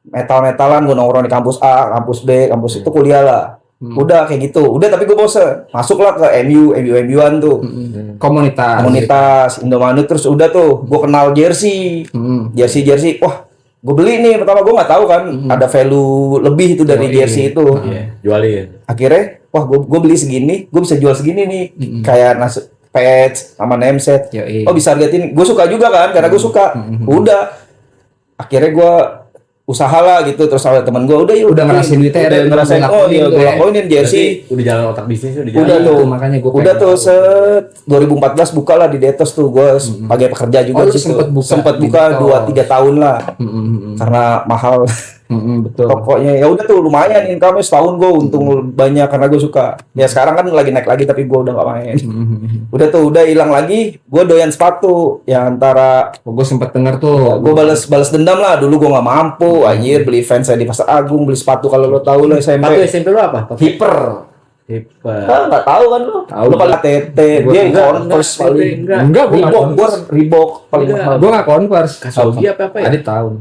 metal-metalan. Gue nongkrong di kampus A, kampus B, kampus itu kuliah lah. Udah kayak gitu, udah. Tapi gue bosen, masuklah ke MU-an tuh, komunitas Indomaret. Terus udah tuh gue kenal jersey. Jersey, wah gue beli nih. Pertama gue nggak tahu kan ada value lebih itu dari jersey itu. Iya, jualin. Akhirnya wah gue beli segini, gue bisa jual segini nih. Kayak patch sama name set. Yoi. Oh bisa harga ini, gue suka juga kan karena gue suka. Udah akhirnya gue usaha lah gitu. Terus sama temen gue udah yuk, Udah ngerasain duitnya, udah ada ngerasain. yang Oh ngelakuin iya gitu gue ya. lakoinin jersey. Berarti udah jalan otak bisnisnya udah jalan. Udah tuh, makanya gue udah tuh 2014 buka lah di Detos tuh. Gue sebagai pekerja juga Oh, lu di situ. sempet buka di buka Detos. 2-3 tahun lah karena mahal Betul. pokoknya. Ya udah tuh lumayan income setahun gue untung banyak karena gue suka. Ya sekarang kan lagi naik lagi tapi gue udah gak main. Udah tuh udah hilang lagi. Gue doyan sepatu yang antara Gue sempet denger tuh. gue balas dendam lah. Dulu gue nggak mampu anjir beli fans saya di Pasar Agung, beli sepatu kalau lo tahu lah Sepatu SMP SMP lu apa? Hiper. Hiper. Nggak tahu kan lo? Tahu. Lo paling TT, dia Converse paling. Enggak, gue nggak Reebok paling Enggak. mahal. Gue nggak Converse. Kasogi apa ya? Ada tahun.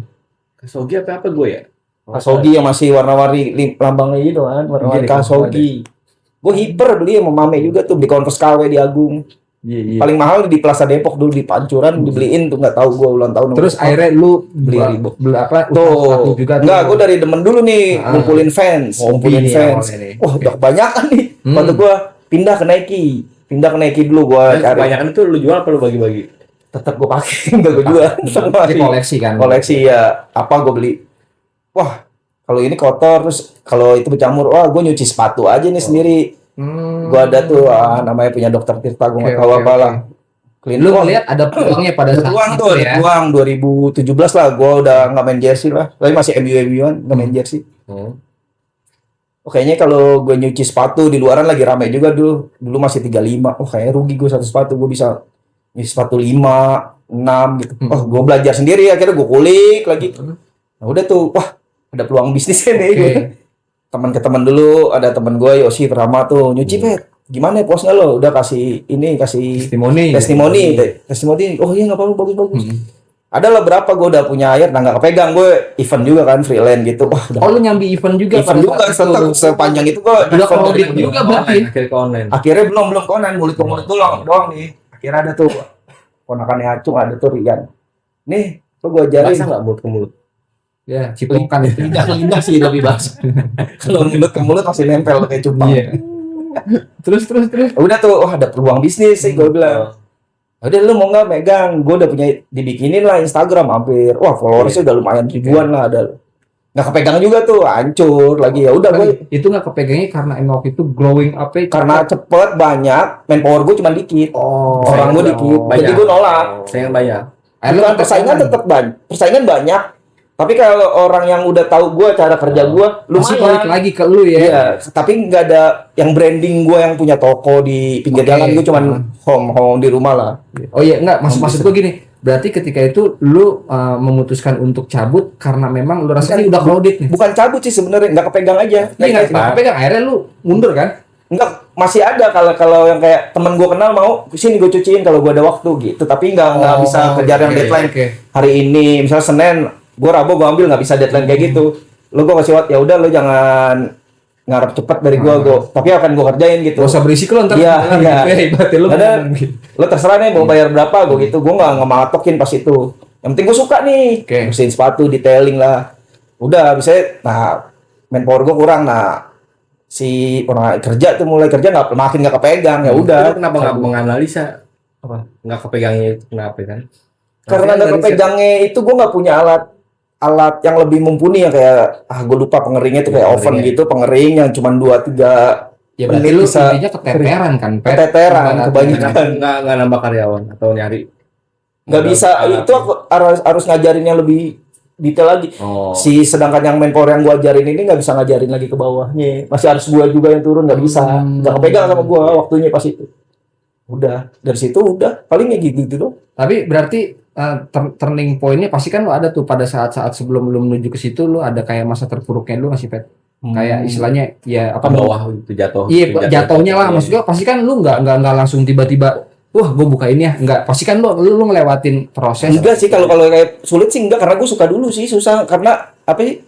Kasogi apa gue ya? Kasogi yang masih warna-warni lambangnya gitu kan, warna-warni Iya, Kasogi. Gue Hiper beli sama Mame juga tuh, beli Converse KW di Agung. Iya. Paling mahal di Plaza Depok dulu di Pancuran dibeliin tuh, nggak tahu gue ulang tahun. Terus akhirnya lu Beli Reebok. beli apa? usaha tuh sepatu juga enggak, tuh. gue dari demen dulu nih ngumpulin fans, Hobi ngumpulin nih fans. awalnya nih. Wah, udah kebanyakan nih. Waktu gue pindah ke Nike dulu gue cari. Kebanyakan itu lu jual apa lu bagi-bagi? Tetap gue pakai, enggak gue jual. Ini koleksi kan. Koleksi ya, apa gue beli. Wah, kalau ini kotor, terus kalau itu bercamur, wah gue nyuci sepatu aja nih sendiri. Gue ada tuh namanya punya dokter Tirta, gue nggak tahu apa lah. Clean. Lu ngeliat ada peluangnya pada Ada saat peluang itu tuh, ada ya. peluang 2017 lah, gue udah nggak main jersey lah, tapi masih MU-an nggak main jersey. Oh, kayaknya kalau gue nyuci sepatu di luaran lagi rame juga dulu masih 35. Oh kayaknya rugi gue satu sepatu, gue bisa nyuci sepatu 5, 6 gitu. Oh gue belajar sendiri, akhirnya gue kulik lagi. Nah udah tuh, wah ada peluang bisnisnya nih. Oke. Teman ke teman dulu, ada teman gue Yosi Prama tuh nyuci pet. Gimana ya posnya lo? Udah kasih Testimoni. testimoni. Oh iya nggak apa-apa, bagus. Ada lah berapa gue udah punya air, nah nggak kepegang. Gue event juga kan, freelance gitu. Wah udah Oh lu nyambi event juga event juga, pada saat tetap itu. sepanjang itu gue Udah event audit dari- juga berarti. Akhirnya ke online. Akhirnya belum konan, mulut ke mulut doang nih. Akhirnya ada tuh ponakannya Acung, ada tuh Rian. Nih, kok gue ajarin. Basah nggak mulut ke mulut? Ya, cipokan itu. Lidah sih lebih basah. Kalau mulut ke mulut masih nempel kayak cupang. Iya. Terus. Udah tuh, oh ada peluang bisnis sih gue bilang. Udah lu mau nggak megang? Gue udah punya dibikinin lah Instagram hampir. Wah followersnya udah lumayan ribuan lah ada. nggak kepegang juga tuh, hancur lagi. Ya udah gue Itu nggak kepegangnya karena emang waktu itu glowing up karena cepet banyak, manpower gue cuma dikit, orang gue dikit, jadi gue nolak. Saya banyak. Bukan persaingan tetap persaingan banyak, tapi kalau orang yang udah tahu gue cara kerja gue, masih balik lumayan. lagi ke lu ya. Iya, tapi nggak ada yang branding gue yang punya toko di pinggir Oke. jalan, gue cuman home di rumah lah. Oh iya, enggak, maksud gue gini. Berarti ketika itu lu memutuskan untuk cabut karena memang lu rasa ini udah crowded nih. Bukan cabut sih sebenarnya, nggak kepegang aja. Iya, nggak pegang, akhirnya lu mundur kan? Enggak, masih ada kalau yang kayak temen gue kenal mau sini gue cuciin kalau gue ada waktu gitu, tapi nggak bisa kejar yang oke, deadline oke. hari ini. Misalnya Senin, gue Rabu gue ambil, nggak bisa deadline kayak gitu. Lo gue kasih waktu, ya udah lo jangan ngarep cepet dari gue, tapi akan gue kerjain gitu. Gak usah berisik lu ntar. Iya, iya. Ibaratnya lu Ada, ngomong gitu. lo terserah nih mau bayar berapa gue gitu, gue nggak matokin pas itu. Yang penting gue suka nih, Oke. bersihin sepatu, detailing lah. Udah bisa, nah manpower gue kurang, nah si orang kerja tuh mulai kerja makin nggak kepegang, ya udah. Lu kenapa nggak menganalisa Apa? nggak kepegangnya itu kenapa kan? Karena nggak kepegangnya itu gue nggak punya alat yang lebih mumpuni ya, kayak gue lupa pengeringnya tuh kayak oven pengeringnya. gitu, pengering yang cuma 2-3 Ya berarti menit lu bisa intinya keteteran kan, Pet? keteteran Ibaratnya. kebanyakan. Nggak nambah karyawan atau nyari Nggak bisa, itu aku harus ngajarin yang lebih detail lagi. Oh. Sedangkan yang manpower yang gua ajarin ini nggak bisa ngajarin lagi ke bawahnya, masih harus gua juga yang turun, nggak bisa, nggak kepegang sama gua waktunya pas itu. Udah dari situ udah paling ya gitu dong. Tapi berarti turning point-nya pasti kan lu ada tuh pada saat-saat sebelum lu menuju ke situ, lu ada kayak masa terpuruknya lu nggak sih, Pet? Kayak istilahnya ya Ke bawah itu jatuh. Iya, Itu jatuhnya lah. Iya. Maksud gue pasti kan lu nggak langsung tiba-tiba, wah gue buka ini ya. Nggak, pasti kan lu ngelewatin proses. Enggak sih, kalau kayak sulit sih enggak, karena gue suka dulu sih, susah karena apa sih?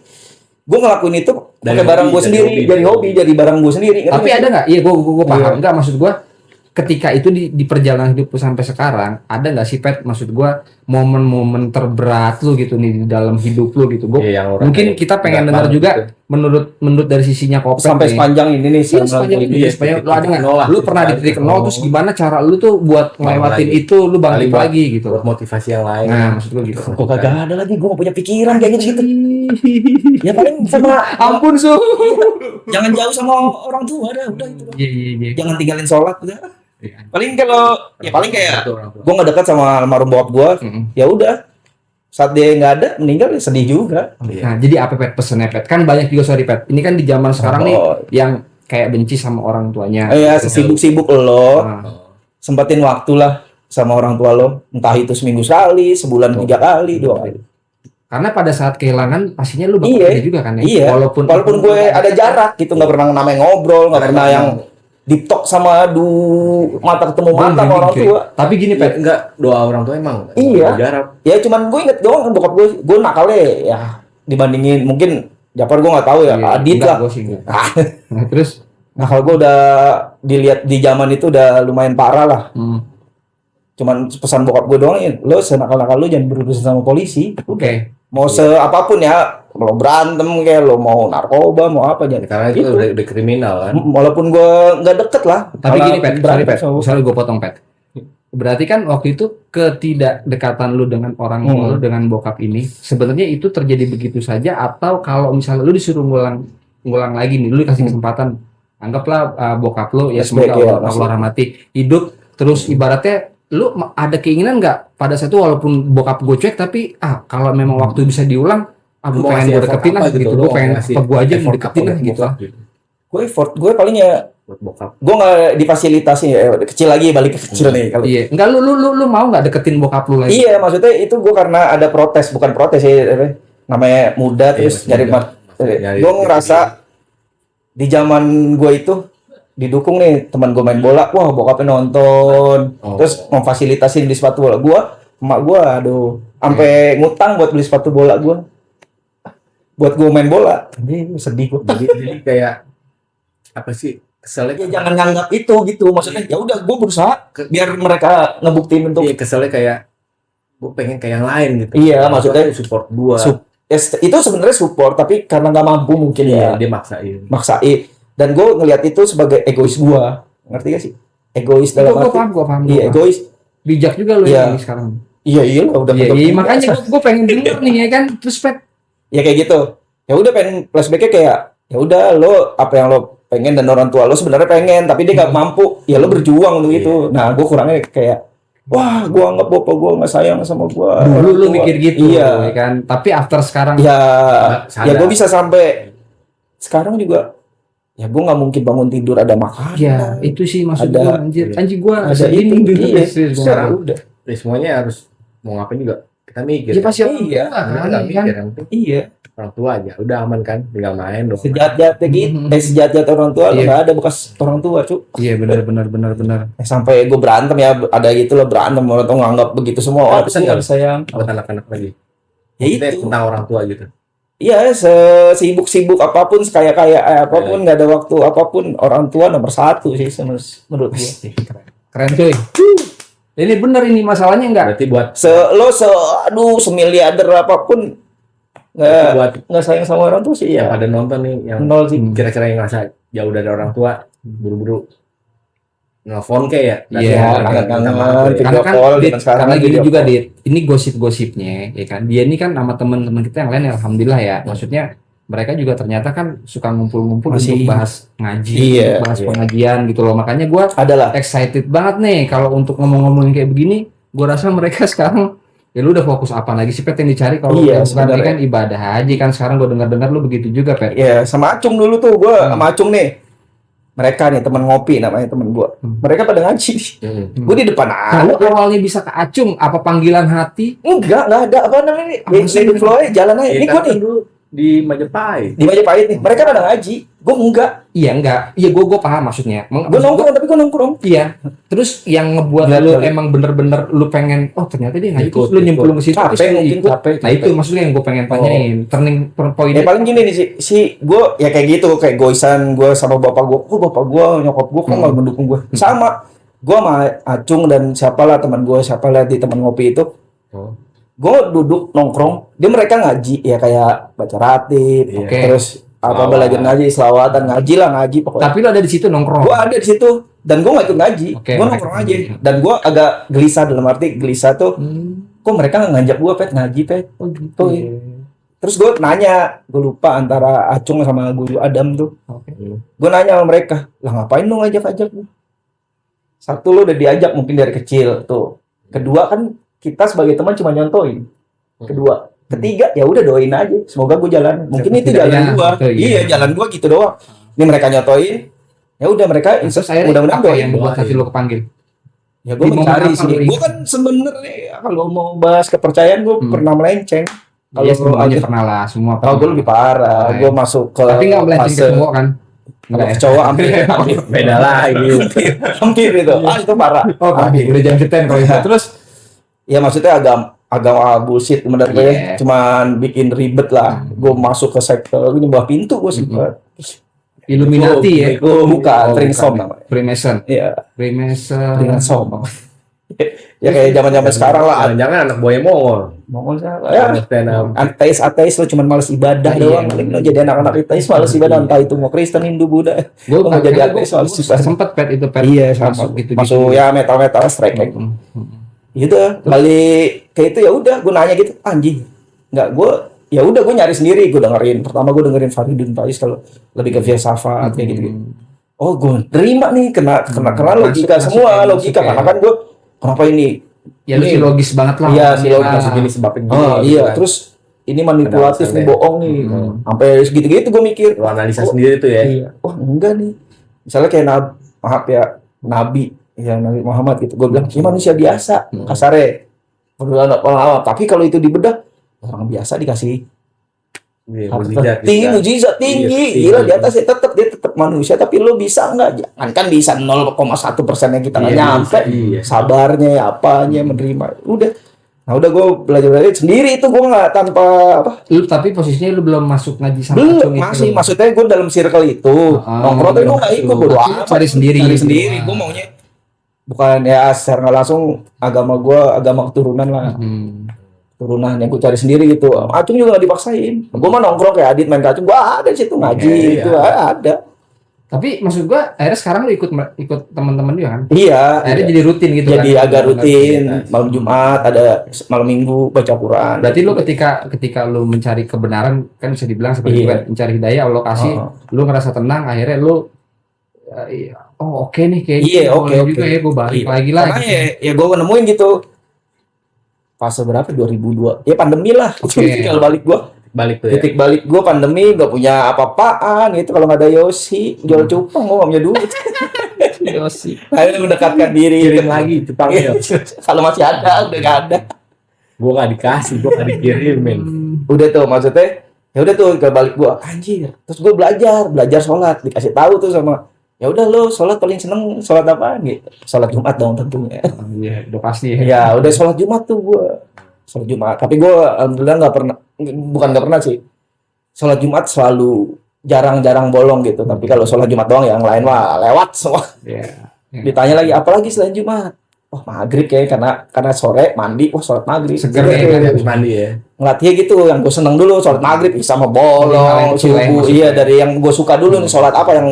Gue ngelakuin itu Dari pakai barang hobi, gue dari sendiri, hobi. dari hobi, jadi barang gue sendiri. Tapi ada nggak? Iya, gue paham. Iya. Nggak, maksud gue ketika itu di perjalanan hidup lu sampai sekarang, ada nggak sih, Pet? Maksud gue momen-momen terberat lu gitu nih di dalam hidup lu gitu. Gue Iya, yang orang mungkin kayak kita pengen berat dengar banget juga gitu. menurut dari sisinya Kopet sampai nih. sepanjang ini nih, Iya, sepanjang ini, Iya, sepanjang titik lu ada nggak? nol lah, Lu pernah di titik titik nol, nol. terus gimana cara lu tuh buat ngelewatin lagi. itu, lu bangkit Paling buat- lagi gitu. Buat motivasi yang lain. Nah, maksud gue gitu. Kok kagak ada lagi, gue gak punya pikiran kayak gitu. Ya paling sama Ampun, Su. jangan jauh sama orang tua, udah itu. Iya, iya, iya. Jangan tinggalin sholat udah. Iya. Paling kalau ya paling kayak Satu orang tua. gue nggak dekat sama almarhum bokap gue, Mm-mm. ya udah saat dia nggak ada meninggal ya sedih juga. Iya. Nah, jadi apa, Pet, pesennya, Pet? Kan banyak juga, sorry, Pet. Ini kan di zaman sekarang nih Oh. yang kayak benci sama orang tuanya. Ya Gitu. sesibuk-sibuk lo Nah, sempatin waktu lah sama orang tua lo, entah itu seminggu sekali, sebulan 3 kali, 2 kali. karena pada saat kehilangan pastinya lu bakal Iya. sedih juga kan ya. Iya. Walaupun gue ada jarak gitu, nggak pernah namanya ngobrol, nggak pernah yang deep talk sama mata ketemu Gua mata sama orang merinding, tua. Tapi gini, Pet. Enggak, doa orang tua emang. Iya. Jarak. Ya cuman gue inget doang kan bokap gue nakalnya ya dibandingin mungkin Japar gue nggak tahu ya, Iya, Adit enggak, lah. gua sih enggak. Ah, Nah, terus nah kalau gue udah dilihat di zaman itu udah lumayan parah lah. Cuman pesan bokap gue doang, ya lo senakal-nakal lo jangan berurusan sama polisi. oke. Mau apapun ya, lo berantem kayak lo mau narkoba mau apa jangan. Karena itu Gitu. udah kriminal kan. Walaupun gue nggak deket lah. Tapi malah gini, Pet, sorry, berantem Pet. sama- Sorry gue potong, Pet. Berarti kan waktu itu ketidakdekatan lu dengan orang tua lu dengan bokap ini sebenarnya itu terjadi begitu saja, atau kalau misalnya lu disuruh ngulang lagi nih, lu dikasih kesempatan, anggaplah bokap lu ya Flashback, semoga ya, Allah maksudnya. rahmati hidup terus, ibaratnya lu ada keinginan nggak pada saat itu, walaupun bokap gue cuek, tapi kalau memang waktu bisa diulang, gue Mau pengen ngasih gue effort deketin lah apa gitu, lu gue mau pengen ngasih apa gue aja mau effort deketin apa lah buat gitu. bokap gitu. Gue effort gue paling ya Buat bokap. gue nggak difasilitasi ya, kecil lagi balik ke kecil nih kalau. Iya, enggak, lu mau nggak deketin bokap lu lagi? Iya, maksudnya itu gue karena ada protes, bukan protes ya, namanya muda terus Iya, nyari muda. Nyari- gue ngerasa di zaman gue itu didukung nih teman gue main bola, wah bokapnya nonton, Oh. terus memfasilitasi di sepatu bola gue, emak gue, aduh, sampai ngutang buat beli sepatu bola gue, buat gue main bola, ini sedih gue. Jadi kayak apa sih? Keselnya Ya jangan nganggap itu gitu, maksudnya ya udah gue berusaha biar mereka ngebuktiin untuk Iya, keselnya kayak gue pengen kayak yang lain gitu. Iya, maksudnya support gua. itu sebenarnya support, tapi karena nggak mampu mungkin Iya, ya dia maksain. maksain. Dan gue ngelihat itu sebagai egois gue, ngerti gak sih? Egois dalam Gue arti, paham, gue paham. iya egois. Bijak juga lu Iya. yang ini sekarang. Iya lah udah Iya, bentuk iya, dia. makanya gue pengen denger nih ya kan. Terus, Pet, Ya kayak gitu. ya udah pengen flashbacknya kayak ya udah lo apa yang lo pengen dan orang tua lo sebenarnya pengen tapi dia nggak mampu, ya lo berjuang untuk itu. Nah gue kurangnya kayak wah gue anggap bapak gue nggak sayang sama gue. Dulu lu mikir gitu, iya ya kan. Tapi after sekarang ya sadar. ya gue bisa sampai sekarang juga ya gue nggak mungkin bangun tidur ada makanan. ya itu sih maksud Ada- gua anjir gua ada sedih itu dulu iya serius gua. sekarang udah Ya, semuanya harus mau ngapain juga kita mikir. Ya pasti orang Iya, tua Kita kan, nggak ya kan. mikir, yang penting iya orang tua aja. Udah aman kan, tinggal main dong. sejahat-jahatnya gitu sejahat-jahat orang tua lo Iya. nggak ada bekas orang tua cu. Iya benar. Sampai gue berantem ya ada gitu loh berantem orang tua nganggap begitu semua Oh, oh pesan nggak nggak? sayang Buat anak-anak lagi. ya Maksudnya itu tentang orang tua gitu. iya sibuk apapun sekaya apapun nggak ada waktu apapun orang tua nomor satu sih menurut gue. Keren cuy. Ini bener ini masalahnya enggak. Berarti buat Aduh semiliarder apapun buat nggak sayang sama orang tua sih yang ya pada nonton nih, yang nol sih. kira-kira yang ngerasa jauh dari orang tua, buru-buru nelfon kayak ya. Iya, kangen-kangen, karena video kan call, Dit, zaman sekarang karena gini video juga call. Dit, ini gosip-gosipnya ya kan. Dia ini kan sama teman-teman kita yang lain ya, alhamdulillah ya. Maksudnya mereka juga ternyata kan suka ngumpul-ngumpul Masih- untuk bahas ngaji, Iya, untuk bahas iya. pengajian gitu loh. Makanya gua adalah excited banget nih kalau untuk ngomong-ngomongin kayak begini. Gua rasa mereka sekarang ya lu udah fokus apa lagi sih Pet yang dicari kalau Iya, yang bukan sebenarnya. ini kan ibadah haji kan sekarang gua dengar-dengar lu begitu juga Pet. ya sama Acung dulu tuh gue sama Acung nih mereka nih teman ngopi namanya teman gue mereka pada ngaji gue di depan Kalau anak awalnya bisa ke Acung, apa panggilan hati? enggak ada apa namanya nih Apa sih? di flow jalan aja ini gue nih dulu di Majapahit. di Majapahit nih mereka pada ngaji gue enggak Iya enggak, iya gue paham maksudnya. gue Maksud gua- nongkrong tapi gue nongkrong Iya. Terus yang ngebuat Lihat lu kali. emang bener-bener lu pengen, oh ternyata dia ngaji, Ikut, terus lu nyemplung ke situ. capek terus lu mungkin ikut. capek Nah itu maksudnya yang gue pengen tanyain. Turning point ya paling gini nih si gue ya kayak gitu kayak goisan gue sama bapak gue bapak gue nyokap gue kok nggak mendukung gue sama gue sama Acung dan siapalah teman gue siapalah di teman ngopi itu Oh. gue duduk nongkrong dia mereka ngaji ya kayak baca ratib Iya. Oke. terus apa Selawat. belajar ngaji selawatan ngaji lah ngaji pokoknya Tapi lu ada di situ nongkrong. gue ada di situ dan gue nggak ikut ngaji Oke, gue mereka- nongkrong aja dan gue agak gelisah dalam arti gelisah tuh Hmm. kok mereka nggak ngajak gue pet ngaji pet Oh gitu. Tuh, iya. terus gue nanya gue lupa antara Acung sama guru Adam tuh Oke. gue nanya sama mereka lah ngapain lu ngajak-ajak gue satu lu udah diajak mungkin dari kecil tuh kedua kan kita sebagai teman cuma nyontoin kedua ketiga ya udah doain aja semoga gue jalan mungkin itu Setidaknya, jalan gua betul, iya. iya jalan gua gitu doang ini mereka nyontoin ya udah mereka Terus akhirnya mudah-mudahan apa doain yang membuat doain. hati lu kepanggil? ya gue di momen mencari apa sih lu gue kan sebenarnya kalau mau bahas kepercayaan gue pernah melenceng kalau Iya semuanya agak- pernah lah, semua. kalau gue lebih parah Oh, iya. gue masuk ke Tapi nggak melenceng ke fase- cowok kan? kalau ke cowok hampir hampir Beda lagi. hampir itu itu parah Oh, hampir. udah jam 10 kalau itu. Terus Ya maksudnya agama bullshit menurut gue Iya. cuman bikin ribet lah. Gue masuk ke sektor gue nyembah pintu gue sempat. Illuminati ya. Bukan, Oh, Freemason bukan. namanya. Freemason. Iya, Freemason. Freemason. Ya kayak zaman-zaman sekarang lah. Jangan-jangan anak buaya Mongol. Mongol salah. Ya, Stand up. ateis lo cuman males ibadah Iya. doang. Lo jadi anak-anak ateis males ibadah entah itu mau Kristen, Hindu, Buddha. Gue Lo mau jadi ateis males ibadah. sempet pet itu pet Iya, masuk sama. gitu Masuk ya metal-metal strike kayak gitu. Gitu balik kayak itu ya udah gue nanya gitu anjing nggak gue ya udah gue nyari sendiri gue dengerin pertama gue dengerin Faridun Faiz kalau lebih ke filsafat kayak gitu oh gue terima nih kena logika Masuk, semua masuk, logika ya. karena kan gue kenapa ini Ya lu Ini- sih logis banget lah. Iya, sih logis. Masuk gini sebabnya gini. oh gitu iya kan. terus ini manipulatif Ada nih alasannya. bohong nih sampai segitu-gitu gue mikir Lu analisa Oh, sendiri tuh ya. iya oh enggak nih misalnya kayak maaf ya Nabi ya Nabi Muhammad gitu gue bilang ini manusia biasa kasare menurut pengalaman tapi kalau itu dibedah orang biasa dikasih Iya, apa mujizat, tinggi gitu. mujizat tinggi Iya, gila tinggi. di atas dia tetap manusia tapi lo bisa nggak jangan kan bisa 0,1% yang kita nggak Iya, nyampe iya. sabarnya apanya menerima udah nah udah gue belajar sendiri itu gue nggak tanpa apa Lu tapi posisinya lu belum masuk ngaji sama belum Acung itu. masih maksudnya gue dalam circle itu nongkrong tapi gue nggak ikut masuk. bodo Tapi lu amat. cari sendiri. cari sendiri Nah. gue maunya bukan ya secara nggak langsung agama gue agama keturunan lah turunan yang gue cari sendiri gitu. Acung juga nggak dipaksain. Gue mah nongkrong kayak Adit main ke Acung, gue ada di situ ngaji Iya, itu iya. ada. Tapi maksud gua akhirnya sekarang lu ikut teman-teman juga kan? Iya. Akhirnya jadi rutin gitu Jadi kan? agak rutin. Malam Jumat ada malam Minggu baca Quran. Berarti lu ketika lu mencari kebenaran kan bisa dibilang seperti itu kan, mencari hidayah Allah kasih, lu ngerasa tenang akhirnya lu oke nih kayaknya Iya, boleh oke. juga ya gue balik Iya. lagi lah Karena gitu. ya gue nemuin gitu. Fase berapa? 2002. Ya pandemi lah. Oke. Tinggal balik gue. Balik tuh ya. Titik balik gue pandemi, gak punya apa-apaan gitu. Kalau nggak ada Yosi, jual cupang, gue gak punya duit. Yosi. Akhirnya mendekatkan diri. Kirim lagi cupangnya. Kalau masih ada, udah gak ada. Gue gak dikasih, gue gak dikirimin. Udah tuh maksudnya, ya udah tuh ke balik gue, anjir. Terus gue belajar sholat, dikasih tahu tuh sama, ya udah lo sholat paling seneng sholat apaan gitu. Sholat Jumat dong tentunya. Iya, udah pasti ya. Ya udah sholat Jumat tuh gue. Sholat Jumat. Tapi gue alhamdulillah bukan nggak pernah sih. Sholat Jumat selalu jarang-jarang bolong gitu. Tapi kalau sholat Jumat doang yang lain mah lewat semua. Iya. Ditanya lagi apalagi selain Jumat? Wah maghrib kayak karena sore mandi, wah sholat maghrib. Seger Gitu. ya, kan? Habis mandi ya. Ngelatihnya gitu, yang gue seneng dulu sholat maghrib sama Paling bolong, kecil ya, subuh. maksudnya. Iya dari yang gue suka dulu nih sholat apa yang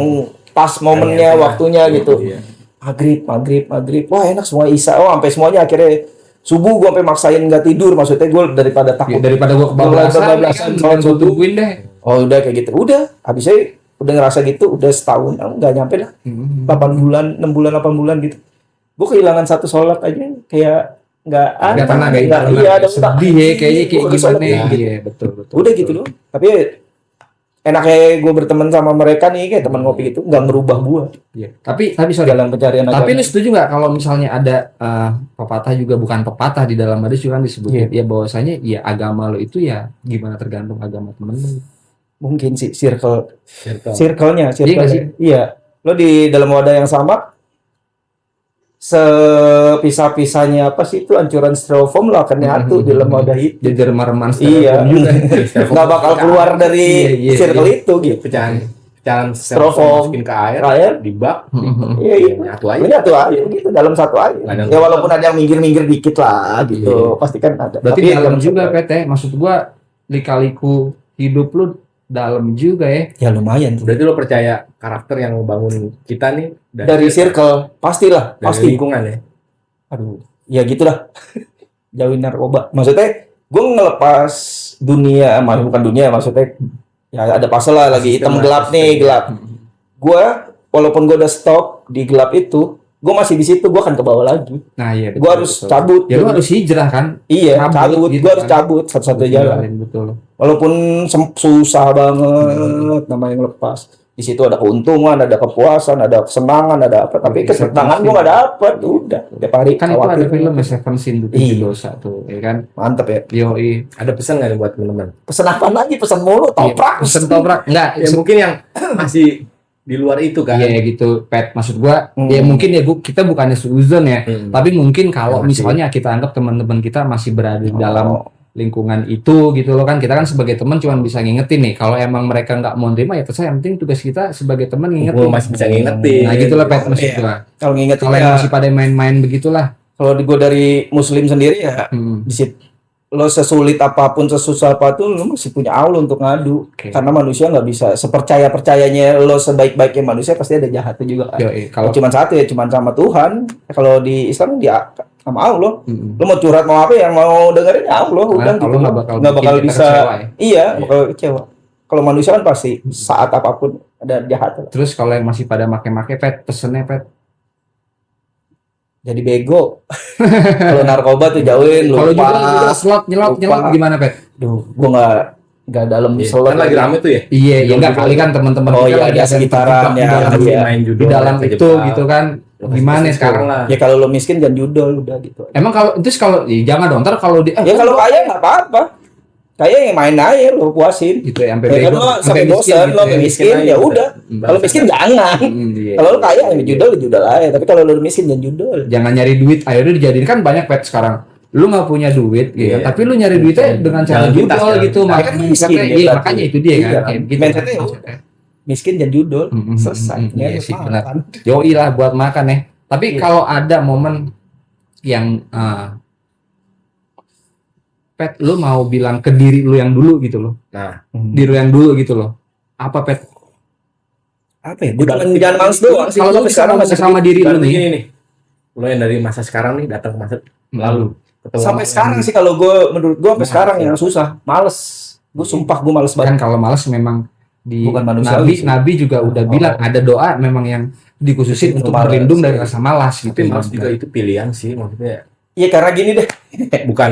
pas momennya, Iya, waktunya gitu. Iya. Maghrib. Wah enak semua Isya. Oh sampai semuanya akhirnya subuh gue sampai maksain nggak tidur. Maksudnya gue daripada Ya, takut. daripada gue kebablasan kan, sholat gue subuh. tungguin deh. Oh udah kayak gitu. Udah. Habisnya udah ngerasa gitu. Udah setahun. Nggak nyampe dah. 8 bulan, 6 bulan, 8 bulan gitu. Gue kehilangan satu sholat aja. Kayak nggak ada. Gak pernah kayak Nggak- gitu. Iya ada sedih ya kayaknya kayak Gua sholat gimana. gitu. Iya betul. Udah gitu loh. Tapi enaknya gue berteman sama mereka nih kayak teman ngopi gitu nggak merubah gue Iya. Tapi sorry. dalam pencarian Tapi agama. lu setuju nggak kalau misalnya ada pepatah juga bukan pepatah di dalam hadis juga kan disebutnya ya bahwasanya ya agama lo itu ya gimana tergantung agama temen lu. Mungkin sih circle Circle. circle-nya Iya nggak sih? iya lo di dalam wadah yang sama sepisah-pisahnya apa sih itu ancuran styrofoam lo akan nyatu di dalam wadah itu. Jadi remar-remar Iya, juga. nggak bakal keluar dari Iya, circle iya. itu gitu. Pecahan Styrofoam. masukin ke air, Air. di bak, Iya, iya. nyatu aja. Ini satu aja gitu dalam satu aja. Nggak ada yang Ya walaupun ada yang minggir-minggir dikit lah gitu, pasti kan ada. Berarti Tapi dalam dalam juga satu- PT. Maksud gua lika-liku hidup lu dalam juga ya. Ya lumayan. Berarti lo percaya karakter yang ngebangun kita nih Dari circle pastilah, dari pasti. lingkungan ya. Aduh, ya gitulah. Jauhin narkoba. Maksudnya, gue ngelepas dunia, bukan dunia, maksudnya ya ada fase lah lagi hitam Sistem gelap lah, nih, sistem. gelap. Gue, walaupun gue udah stop di gelap itu, gue masih di situ, gue akan ke bawah lagi. Nah, iya betul. Gue harus betul. cabut. Ya lu harus hijrah kan? Iya, cabut cabut. gitu Gue harus kan. cabut satu-satunya jalan. Tinggalin, betul. Walaupun susah banget namanya ngelepas. Di situ ada keuntungan, ada kepuasan, ada kesenangan, ada apa. Tapi Bisa kesenangan gue pasti. gak dapet. Udah, tiap hari Kan itu khawatir. ada film Seven Sin tuh, Iya. dosa tuh, ya kan? Mantep ya. Yoi. Ada pesan nggak nih buat teman-teman? Pesen apa lagi? Pesen mulu, toprak. Pesen toprak enggak? Ya mungkin yang masih di luar itu kan. Iya gitu, Pet. Maksud gua, Hmm. ya mungkin ya kita bukannya suzon ya, Hmm. tapi mungkin kalau Ya, masih. misalnya kita anggap teman-teman kita masih berada di dalam Oh. lingkungan itu gitu loh kan, kita kan sebagai teman cuma bisa ngingetin nih. Kalau emang mereka nggak mau nerima ya terserah, yang penting tugas kita sebagai teman Gue ngingetin. masih bisa ngingetin. Nah gitulah Pet maksud Iya. gua. Kalau nginget Kalau yang masih pada main-main begitulah. kalau di gue dari muslim sendiri ya di situ lo sesulit apapun sesusah apapun lo masih punya Allah untuk ngadu. Oke. Karena manusia nggak bisa sepercaya-percayanya lo sebaik-baiknya manusia pasti ada jahatnya juga kan. Yoi, Kalau kalau cuma satu ya cuma sama Tuhan. Kalau di Islam dia sama Allah. Mm-mm. Lo mau curhat mau apa yang mau dengerin ya Allah udah Karena gitu. Allah nggak bakal Nggak bikin bakal kita bisa. kecewa ya. Iya, bakal kecewa. Kalau manusia kan pasti saat apapun ada jahat. Terus kalau yang masih pada make-make Pet, pesennya Pet. Jadi bego. Kalau narkoba tuh jauhin Kalau lupa. juga slot nyelot Lupa. gimana Pet? Duh, gua nggak dalam Iya, slot. kan lagi rame tuh ya. Iya, ya Judul- enggak kali kan teman-teman Oh kita iya, lagi ada ada sekitaran di ya, dalam, Lagi iya. main di judul dalam kejebak. itu gitu kan. Lo kasih Gimana pesan sekarang sekarang? lah. Ya kalau lo miskin jangan judol udah gitu. Emang kalau terus kalau jangan dong, ntar kalau di Ya kalau kaya nggak apa-apa. Kaya yang main aja lo puasin. gitu ya sampai Ya kan bego, lo sampai bosan lo sampai miskin aja ya udah. udah. Kalau miskin jangan. Iya. Kalau lo kaya yang judol aja. Tapi kalau lo miskin jangan judol. Jangan nyari duit, akhirnya dijadiin kan banyak Pet sekarang. Lu nggak punya duit gitu, Iya. tapi lu nyari duitnya dengan cara Jangan pintas, judol jangan gitu, pintas. makanya Kan miskin iya, ya berarti. makanya itu dia kan, Iya. kayak gitu. Mindsetnya ya maksudnya. Miskin jangan judol. Selesai. Iya Ya, sih makan. benar. Yoi lah buat makan ya. Tapi Iya. kalau ada momen yang Pet, lu mau bilang ke diri lu yang dulu gitu loh, Nah, diri lu yang dulu gitu loh. Apa Pet? apa ya? Gue cuma jangan males doang sih. Kalau Gua lu sampai sekarang masih sama diri lu Berarti nih, gini nih. Lo yang dari masa sekarang nih datang ke masa lalu. Ketemu sampai sama sekarang yang- sih kalau gue menurut gue sampai Nah, sekarang iya. yang susah, males. Gue sumpah gue males kan banget. kalau malas memang di Bukan manusiawi sih. Nabi juga udah Oh. bilang ada doa memang yang dikhususin Itu untuk malas. berlindung dari rasa malas gitu. Tapi malas juga itu pilihan sih maksudnya. Iya karena gini deh. Bukan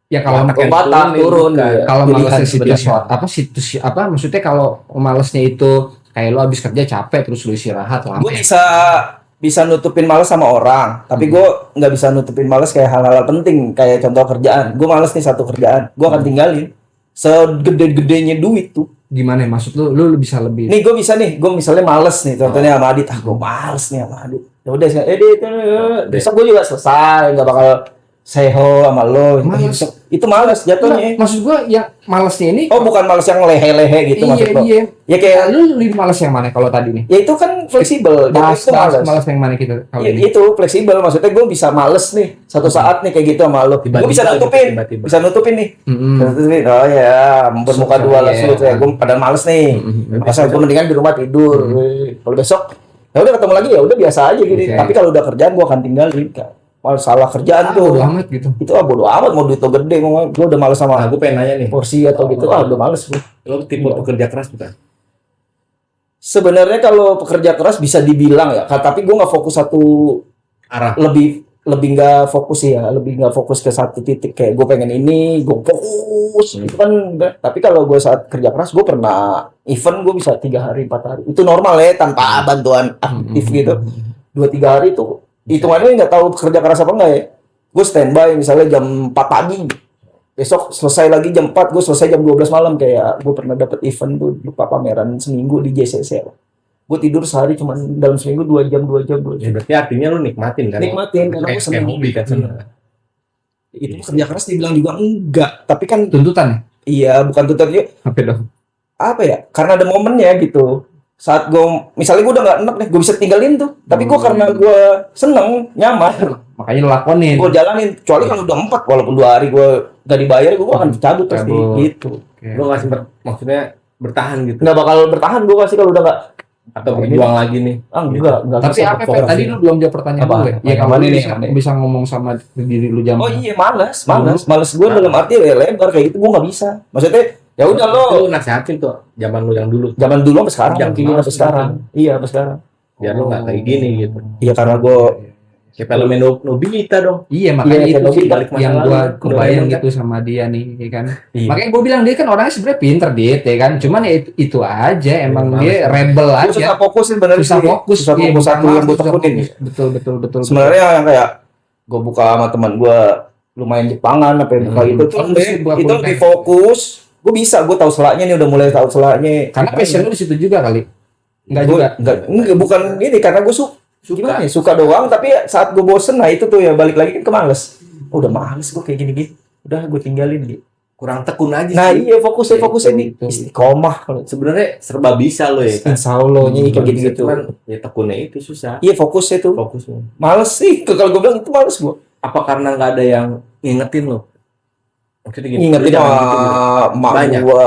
Ya kalau Watak yang Watak turun. bukan. Iya. kalau Pilihan malesnya sebenarnya. apa maksudnya kalau malesnya itu kayak lo habis kerja capek terus lo istirahat lama Gue ya. bisa nutupin males sama orang, tapi gue nggak bisa nutupin males kayak hal-hal penting kayak contoh kerjaan. Gue males nih satu kerjaan, gue akan tinggalin. Segede-gedenya duit tuh. Gimana ya? Maksud lu bisa lebih Nih gue bisa nih, gue misalnya males nih, contohnya sama Adit, gue males nih sama Adit. Ya udah, besok gue juga selesai, nggak bakal seho sama lo. Males. Itu males Nggak, jatuhnya. maksud gua yang malesnya ini Oh bukan males yang lehe-lehe gitu maksud lo? iya Ya kayak, lu lebih males yang mana kalau tadi nih ya itu kan fleksibel, jadi bahas itu males. males yang mana kita kalau Ya, ini itu fleksibel, maksudnya gue bisa males nih satu saat nih kayak gitu sama lo. Gue bisa nutupin, tiba-tiba. bisa nutupin nih. Mm-mm. Bisa nutupin. Oh ya, bermuka Susah, dua lah iya. ya. Gue padahal males nih. Mm-mm. Masa gue mendingan di rumah tidur. Kalau besok ya udah ketemu lagi ya udah biasa aja gitu. Oke. Tapi kalau udah kerjaan gue akan tinggalin. Masalah kerjaan tuh. bodo amat gitu Itu bodo amat mau duit lo gede, mau gue udah males Nah, sama gue pengen nanya nih. porsi atau gitu. Udah males gue. Lo tipe pekerja keras bukan? Sebenarnya kalau pekerja keras bisa dibilang ya, tapi gue nggak fokus satu Arah. lebih nggak fokus ya, lebih nggak fokus ke satu titik kayak gue pengen ini, gue fokus itu kan enggak. Tapi kalau gue saat kerja keras, gue pernah event gue bisa 3 hari 4 hari itu normal ya tanpa bantuan aktif gitu. 2-3 hari itu hitungannya nggak tahu kerja keras apa enggak ya. Gue standby misalnya jam 4 pagi, besok selesai lagi jam 4, gue selesai jam 12 malam. Kayak gue pernah dapet event tuh lupa pameran seminggu di JCC. Gue tidur sehari cuma dalam seminggu 2 jam. Ya, berarti artinya lo nikmatin kan? Nikmatin karena gue Kayak seneng. hobi kan seneng. Itu kerja keras dibilang juga enggak, tapi kan tuntutan ya iya bukan tutorial apa dong apa ya, karena ada momennya gitu. Saat gue misalnya gue udah nggak enak deh, gue bisa tinggalin tuh, tapi gue karena gue seneng nyaman makanya lu lakonin gue jalanin. Kecuali kalau udah 4 walaupun 2 hari gue gak dibayar, gue akan cabut pasti Cabut. gitu. Oke. Lo nggak sempet maksudnya bertahan gitu Nggak bakal bertahan gue pasti kalau udah nggak atau berjuang lagi nih? enggak tapi bisa apa Pet? berfokus. tadi lu belum jawab pertanyaan Apa? gue ya Yang kalau mana lu nih, bisa, yang mana? bisa ngomong sama diri lu jam Oh iya malas gue dalam arti lebar kayak gitu gue nggak bisa. Maksudnya ya udah lo Lo nasihatin tuh zaman lo yang dulu zaman dulu sampai sekarang Jangan mungkin malas, sampai sekarang. Iya sampai sekarang. biar lo nggak kayak gini gitu. Iya karena gue Kayak film Nobita dong. iya makanya Iya, itu kayak sih balik masa yang lalu. gua kebayang Doraemon gitu sama dia nih ya kan Iya. makanya gue bilang dia kan orangnya sebenarnya pinter dit ya kan cuman ya itu aja emang Males. dia rebel Gue aja susah fokus sih bener susah sih. fokus Susah iya, fokus bukan satu yang malas, gue susah tekunin. fokus. betul Sebenarnya yang kayak gue buka sama teman gue lumayan Jepangan apa yang buka itu tuh Oh, mesti buat itu konten. lebih fokus. Gue bisa, gue tahu selaknya nih, udah mulai tahu selaknya. karena passion lu di situ juga kali enggak Gua- juga enggak, bukan ini karena gue gimana ya, suka doang. Tapi saat gue bosen, nah itu tuh ya balik lagi kan ke males. Udah males gue kayak gini-gini, udah gue tinggalin gitu. Kurang tekun aja Nah sih. iya fokusnya nih Itu. istiqomah kalau Sebenarnya serba bisa lo ya kan. insya Allah nih kayak gitu-gitu. Cuman ya tekunnya itu susah. Iya fokusnya tuh Fokusnya. males sih. Kalau gue bilang itu males gue. Apa karena nggak ada yang ngingetin lo? Maksudnya gini. Ingetin lu jangan sama gitu, gitu. mak Banyak. gue.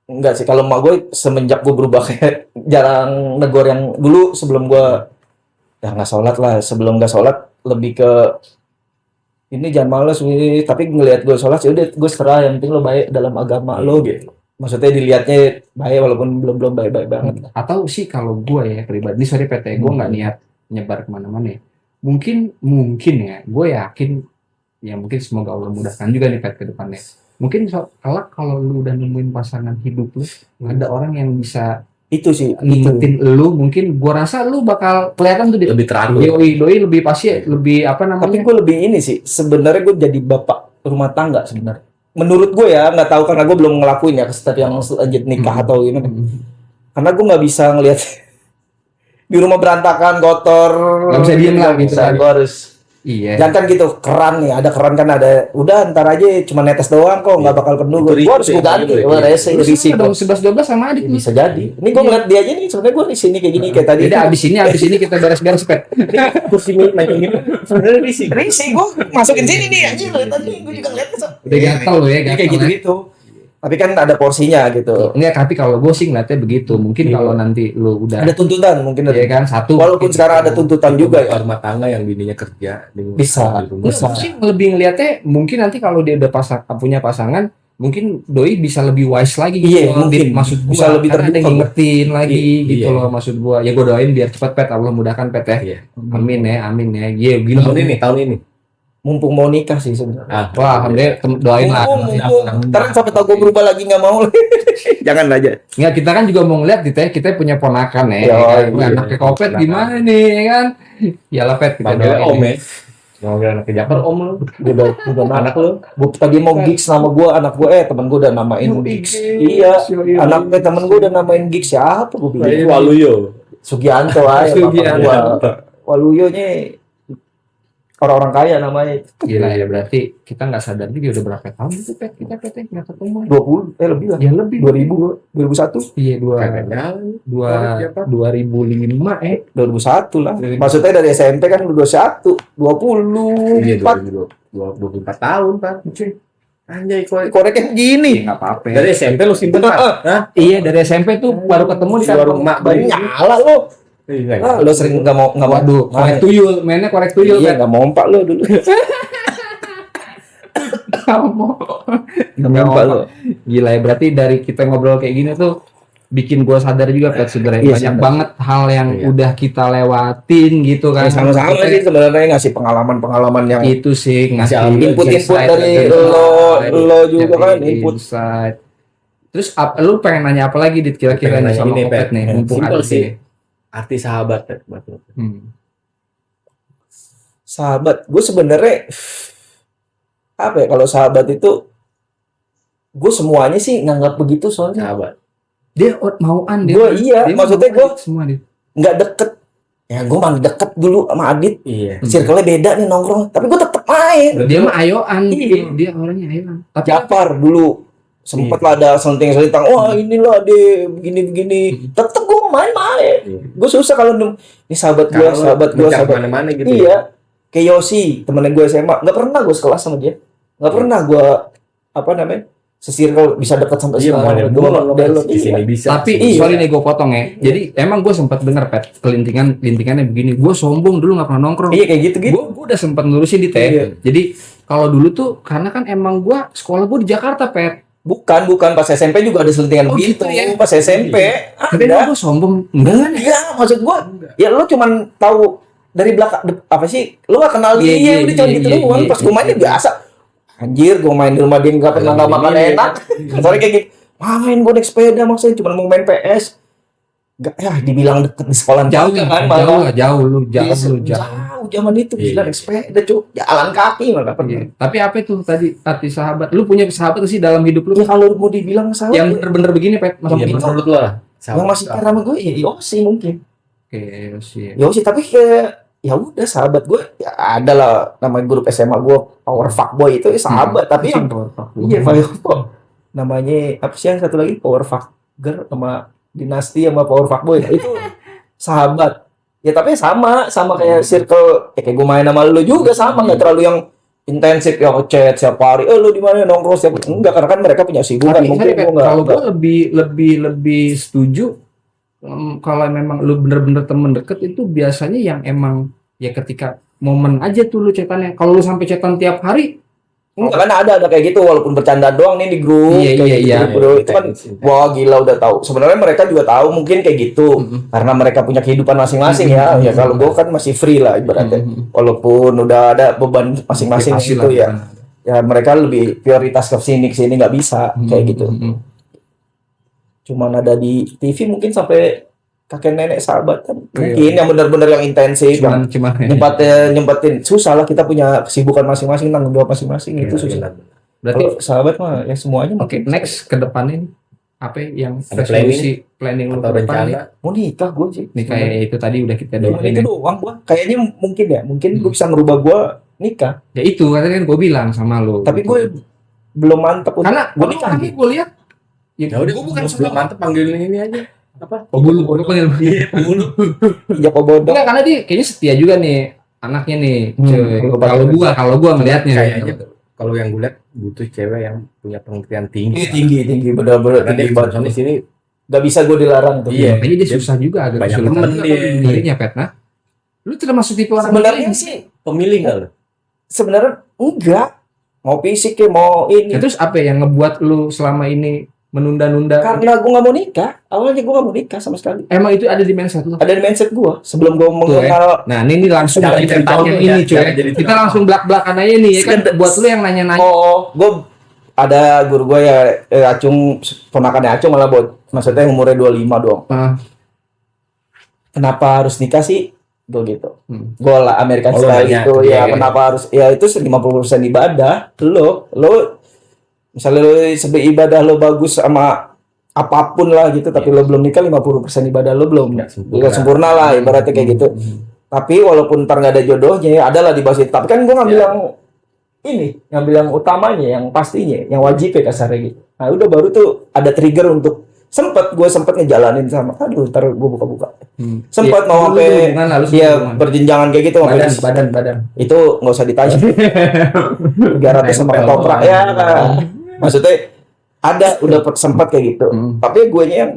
Enggak sih, kalau mak gue semenjak gue berubah kayak jarang negor yang dulu sebelum gue ya nggak sholat lah, sebelum nggak sholat lebih ke ini jangan males ini, tapi ngelihat gue sholat ya udah gue serah, yang penting lo baik dalam agama lo gitu. Maksudnya dilihatnya baik walaupun belum baik banget. atau sih kalau gue ya pribadi sorry PT gue nggak niat nyebar kemana-mana ya mungkin ya gue yakin ya mungkin semoga Allah mudahkan juga nih Pet ke depannya mungkin kalau lu udah nemuin pasangan hidup lu ada orang yang bisa Itu sih itu. ngingetin lu mungkin gue rasa lu bakal kelihatan tuh di Lebih teratur. doi lebih pasti lebih apa Tapi namanya gue lebih ini sih, sebenarnya gue jadi bapak rumah tangga sebenarnya. Menurut gue ya, nggak tahu karena gue belum ngelakuin ya step yang lanjut nikah atau ini. Karena gue nggak bisa ngelihat di rumah berantakan, kotor. Nggak bisa diem lah Nggak gitu bisa. kan. Gue harus iya jangan kan gitu, keran nih, ada keran kan ada. Udah ntar aja cuma netes doang kok, nggak bakal penuh. Itu Gue harus risiko gue ya, ganti. gitu ya. Gue rese, terus risiko. dong 11-12 sama adik Bisa jadi. Ini gue ngeliat dia aja nih, sebenarnya gue di sini kayak gini kayak tadi. jadi abis ini kita beres-beres Pet Kursi naik gini. Sebenarnya risiko. Rese gue masukin sini nih anjir. Tadi gue juga ngeliat udah gatel lo ya kayak gatel ya. gitu-gitu. Tapi kan ada porsinya gitu. Enggak, tapi kalau gue sih ngeliatnya begitu. Mungkin Iya. kalau nanti lu udah Ada tuntutan mungkin ada. ya kan satu. Walaupun sekarang ada tuntutan juga ya. rumah tangga yang bininya kerja di Bisa. di rumah. Gue sih lebih ngeliatnya mungkin nanti kalau dia udah punya pasangan, mungkin doi bisa lebih wise lagi gitu. Iya, loh. mungkin. Maksud gua, Bisa lebih karena ada yang terbuka. ngingetin lagi Iya. gitu loh maksud gua. Ya gue doain biar cepet pet, Allah mudahkan pet ya. Iya. Amin ya, amin ya. Iya, gila. Tahun ini. Mumpung mau nikah sih sebenarnya. Wah, alhamdulillah doain lah. Mumpung. Ntar sampai tau gue berubah lagi nggak mau. Jangan aja. Nggak, kita kan juga mau ngeliat gitu ya, kita punya ponakan ya. Yo, kan? iya. Anaknya kopet Ponakan. gimana nih ya kan? Iyalah pet kita Panggilnya doain. om ya. Manggil anak Japar om lu. Udah Anak lu. gue tadi mau gigs nama gue, anak gue temen gue udah namain gigs. Iya. Anaknya temen gue udah namain gigs siapa gue bilang. Waluyo. Sugianto aja. Sugianto. Waluyonya orang-orang kaya namanya. Gila ya, berarti kita nggak sadar juga udah berapa tahun itu pet kita petnya nggak ketemu. 20 lebih lah. Ya lebih. 2001 Iya Kayaknya. 2005 2001 lah. Maksudnya dari SMP kan udah 21, 20. Iya 4 24 tahun Pak. Anjay koreknya begini. ya nggak apa-apa. dari SMP lu simpen Pak. Hah? Iya dari SMP tuh baru ketemu di Di warung mak bayi. Nyala lo. Iya. Ah, lo sering nggak mau Waduh, korek tuyul, mainnya korek tuyul Iya, kan. nggak mau empak lo dulu. Nggak mau empak lo. Gila ya, berarti dari kita ngobrol kayak gini tuh bikin gua sadar juga Pet sebenarnya Iya, banyak sadar. banget hal yang Iya. udah kita lewatin gitu kan. Ya, sama-sama sih sebenarnya ngasih pengalaman-pengalaman yang Itu sih ngasih input-input insight dari lo juga kan input. insight. Terus lu pengen nanya apa lagi Dit kira-kira Pengen nih nanya sama ini, Kopet Pet. nih mumpung Simple ada sih. dia. Arti sahabat Pak. Sahabat, gue sebenarnya apa ya kalau sahabat itu gue semuanya sih nganggap begitu soalnya Sahabat. Dia mauan dia. Gue iya, Dia maksudnya mauan gue semua dia. nggak deket. Ya gue mah deket dulu sama Adit, Iya. circle-nya beda nih nongkrong, tapi gue tetep main. Dia mah ayoan, Iya. dia orangnya ayoan. Tapi Japar dulu sempet lah ada selenting-selintang, wah inilah deh begini-begini, tetep gue main-main. Iya. Gue susah kalau ini sahabat gue, Kalau sahabat gue, ngecap sahabat. mana-mana gitu. Iya, kayak Yosi, temen gue SMA, nggak pernah gue sekelas sama dia, nggak pernah gue apa namanya sesirkel bisa deket sampai Iya, sekarang. mau Gue belok, di sini bisa. Tapi Iya. sorry nih gue potong ya. Jadi emang gue sempat denger Pet kelintingannya begini. Gue sombong dulu nggak pernah nongkrong. Iya kayak gitu-gitu. Gue udah sempat ngurusin di teh. Iya. Jadi kalau dulu tuh karena kan emang gue sekolah gue di Jakarta Pet. Bukan pas SMP juga ada selentingan Oh, begitu. gitu ya? Pas SMP Tapi ada. gue sombong enggak. Enggak, maksud gue, ya lu cuman tahu dari belakang apa sih? Lu gak kenal Iya, dia, iya, udah cuma iya, gitu iya, doang. iya, Pas gue mainnya iya. biasa. Anjir, gue main di rumah dia nggak pernah nggak makan enak. Soalnya kayak gitu. Main gue naik sepeda maksudnya cuma mau main PS. Enggak, ya dibilang deket di sekolah Jauh juga kan, malah. jauh lah, jauh lu, Iya, jauh. jauh zaman itu Iya, gila iya. naik sepeda cuy, jalan kaki malah pernah. Iya. Tapi apa itu tadi arti sahabat? Lu punya sahabat sih dalam hidup lu? Ya kalau mau dibilang sahabat, Yang bener-bener begini Pet? Masa Iya, begini? menurut lo lah. yang masih care sama gue ya Yosi mungkin. Oke, sih. Yosi tapi kayak ya udah sahabat gue ya ada lah namanya grup SMA gue Power Fuckboy itu ya sahabat tapi yang iya Power namanya apa sih yang satu lagi Power Fucker sama Dinasti sama Power Fuckboy nah, itu sahabat ya tapi sama kayak circle ya kayak gue main sama lu juga sama nggak terlalu yang intensif yang chat setiap hari lu di mana nongkrong setiap enggak karena kan mereka punya sibukan Tapi mungkin gue kalau nggak gue lebih setuju kalau memang lu bener-bener temen deket itu biasanya yang emang ya ketika momen aja tuh lu chatannya. Kalau lu sampai chatan tiap hari, enggak kan ada kayak gitu walaupun bercanda doang nih di grup Iya, kayak iya, gitu, iya. bro itu kan wah gila udah tahu sebenarnya mereka juga tahu mungkin kayak gitu karena mereka punya kehidupan masing-masing ya ya kalau gue kan masih free lah ibaratnya walaupun udah ada beban masing-masing Pasti gitu lah, ya ya mereka lebih prioritas ke sini nggak bisa kayak gitu cuman ada di TV mungkin sampai kakek nenek sahabat kan mungkin yang benar-benar yang intensif yang cuman nyempetin susah lah kita punya kesibukan masing-masing tanggung jawab masing-masing itu susah berarti kalau sahabat mah ya semuanya oke, mungkin next ke depannya ini apa yang Ada resolusi planning lu atau ke depan nih? rencana. mau nikah gue sih Nih kayak itu tadi udah kita Cuman doain itu ya. doang gua kayaknya mungkin gue bisa ngerubah gue nikah Ya itu katanya kan gue bilang sama lu. tapi gue belum mantep untuk karena gue gue nikah tadi gue lihat Ya udah, gue bukan belum suka mantep panggilin ini aja. Apa? Pebulu, gue panggil Joko Bodo enggak karena dia kayaknya setia juga nih anaknya nih. Hmm, Cuy. Kalau gua ngelihatnya Kayaknya kalau yang gue lihat butuh cewek yang punya pengertian tinggi. Tinggi bener-bener Karena dia tinggi banget. di sini Gak bisa gue dilarang tuh. Iya. Makanya dia Dia susah juga agak banyak kesulitan temen juga dia. kalau dirinya Pet. Nah, lu termasuk tipe orang Sebenarnya begini? sih pemilih nggak lo? sebenarnya enggak. Mau fisik ya mau ini. Ya, terus apa yang ngebuat lu selama ini menunda-nunda? Karena gue nggak mau nikah. Awalnya gue nggak mau nikah sama sekali. Emang itu ada di mindset lu? Ada di mindset gue sebelum gue ya. mengenal. Nah, ini langsung Jangan kita jadi tanya contoh, ini, ya. cuy. Jangan jadi Kita contoh. langsung belak-belakan aja nih, ya kan? Sekedar- Buat lu yang nanya-nanya. Oh, gue ada guru gue ya Acung, ponakannya Acung malah buat maksudnya umurnya 25 doang. Ah, Kenapa harus nikah sih? Gue gitu. hmm. Gue lah American Oh, lo style nanya gitu ke dia, ya. ya. Kenapa harus? Ya itu 50% ibadah. Lo misalnya lo ibadah lo bagus sama apapun lah gitu, tapi lo belum nikah 50% ibadah lo belum Nggak sempurna lah ibaratnya kayak gitu. Hmm. Tapi walaupun ntar nggak ada jodohnya ya ada lah di bawah itu. Tapi kan gue ngambil yang ini, ngambil yang utamanya, yang pastinya, yang wajib ya kasarnya gitu. Nah udah baru tuh ada trigger untuk gue sempet ngejalanin sama, aduh ntar gue buka-buka. Sempat Iya, mau lu sampai hubungan lah, lu dia hubungan. berjenjangan kayak gitu sampai badan. itu nggak usah ditanya. 300 sama Nempel ketoprak doang. ya kan. Maksudnya ada udah sempat kayak gitu. Hmm. Tapi gue yang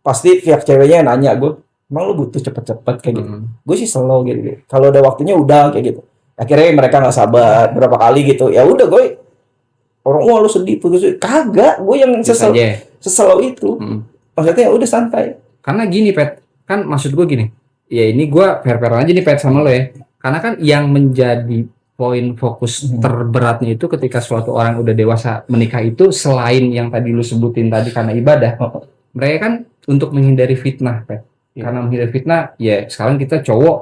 pasti pihak ceweknya yang nanya gue, emang lu butuh cepet-cepet kayak gitu. Gue sih slow gitu. Kalau ada waktunya udah kayak gitu. Akhirnya mereka nggak sabar berapa kali gitu. Ya udah gue orang lu sedih putus. Kagak, gue yang Bisa aja. seselo itu. Hmm. Maksudnya ya udah santai. Karena gini, Pet. Kan maksud gue gini. Ya ini gue fair-fair aja nih, Pet, sama lo ya. Karena kan yang menjadi poin fokus terberatnya itu ketika suatu orang udah dewasa menikah itu selain yang tadi lu sebutin tadi karena ibadah. Mereka kan untuk menghindari fitnah, Pet. Iya. Karena menghindari fitnah, ya sekarang kita cowok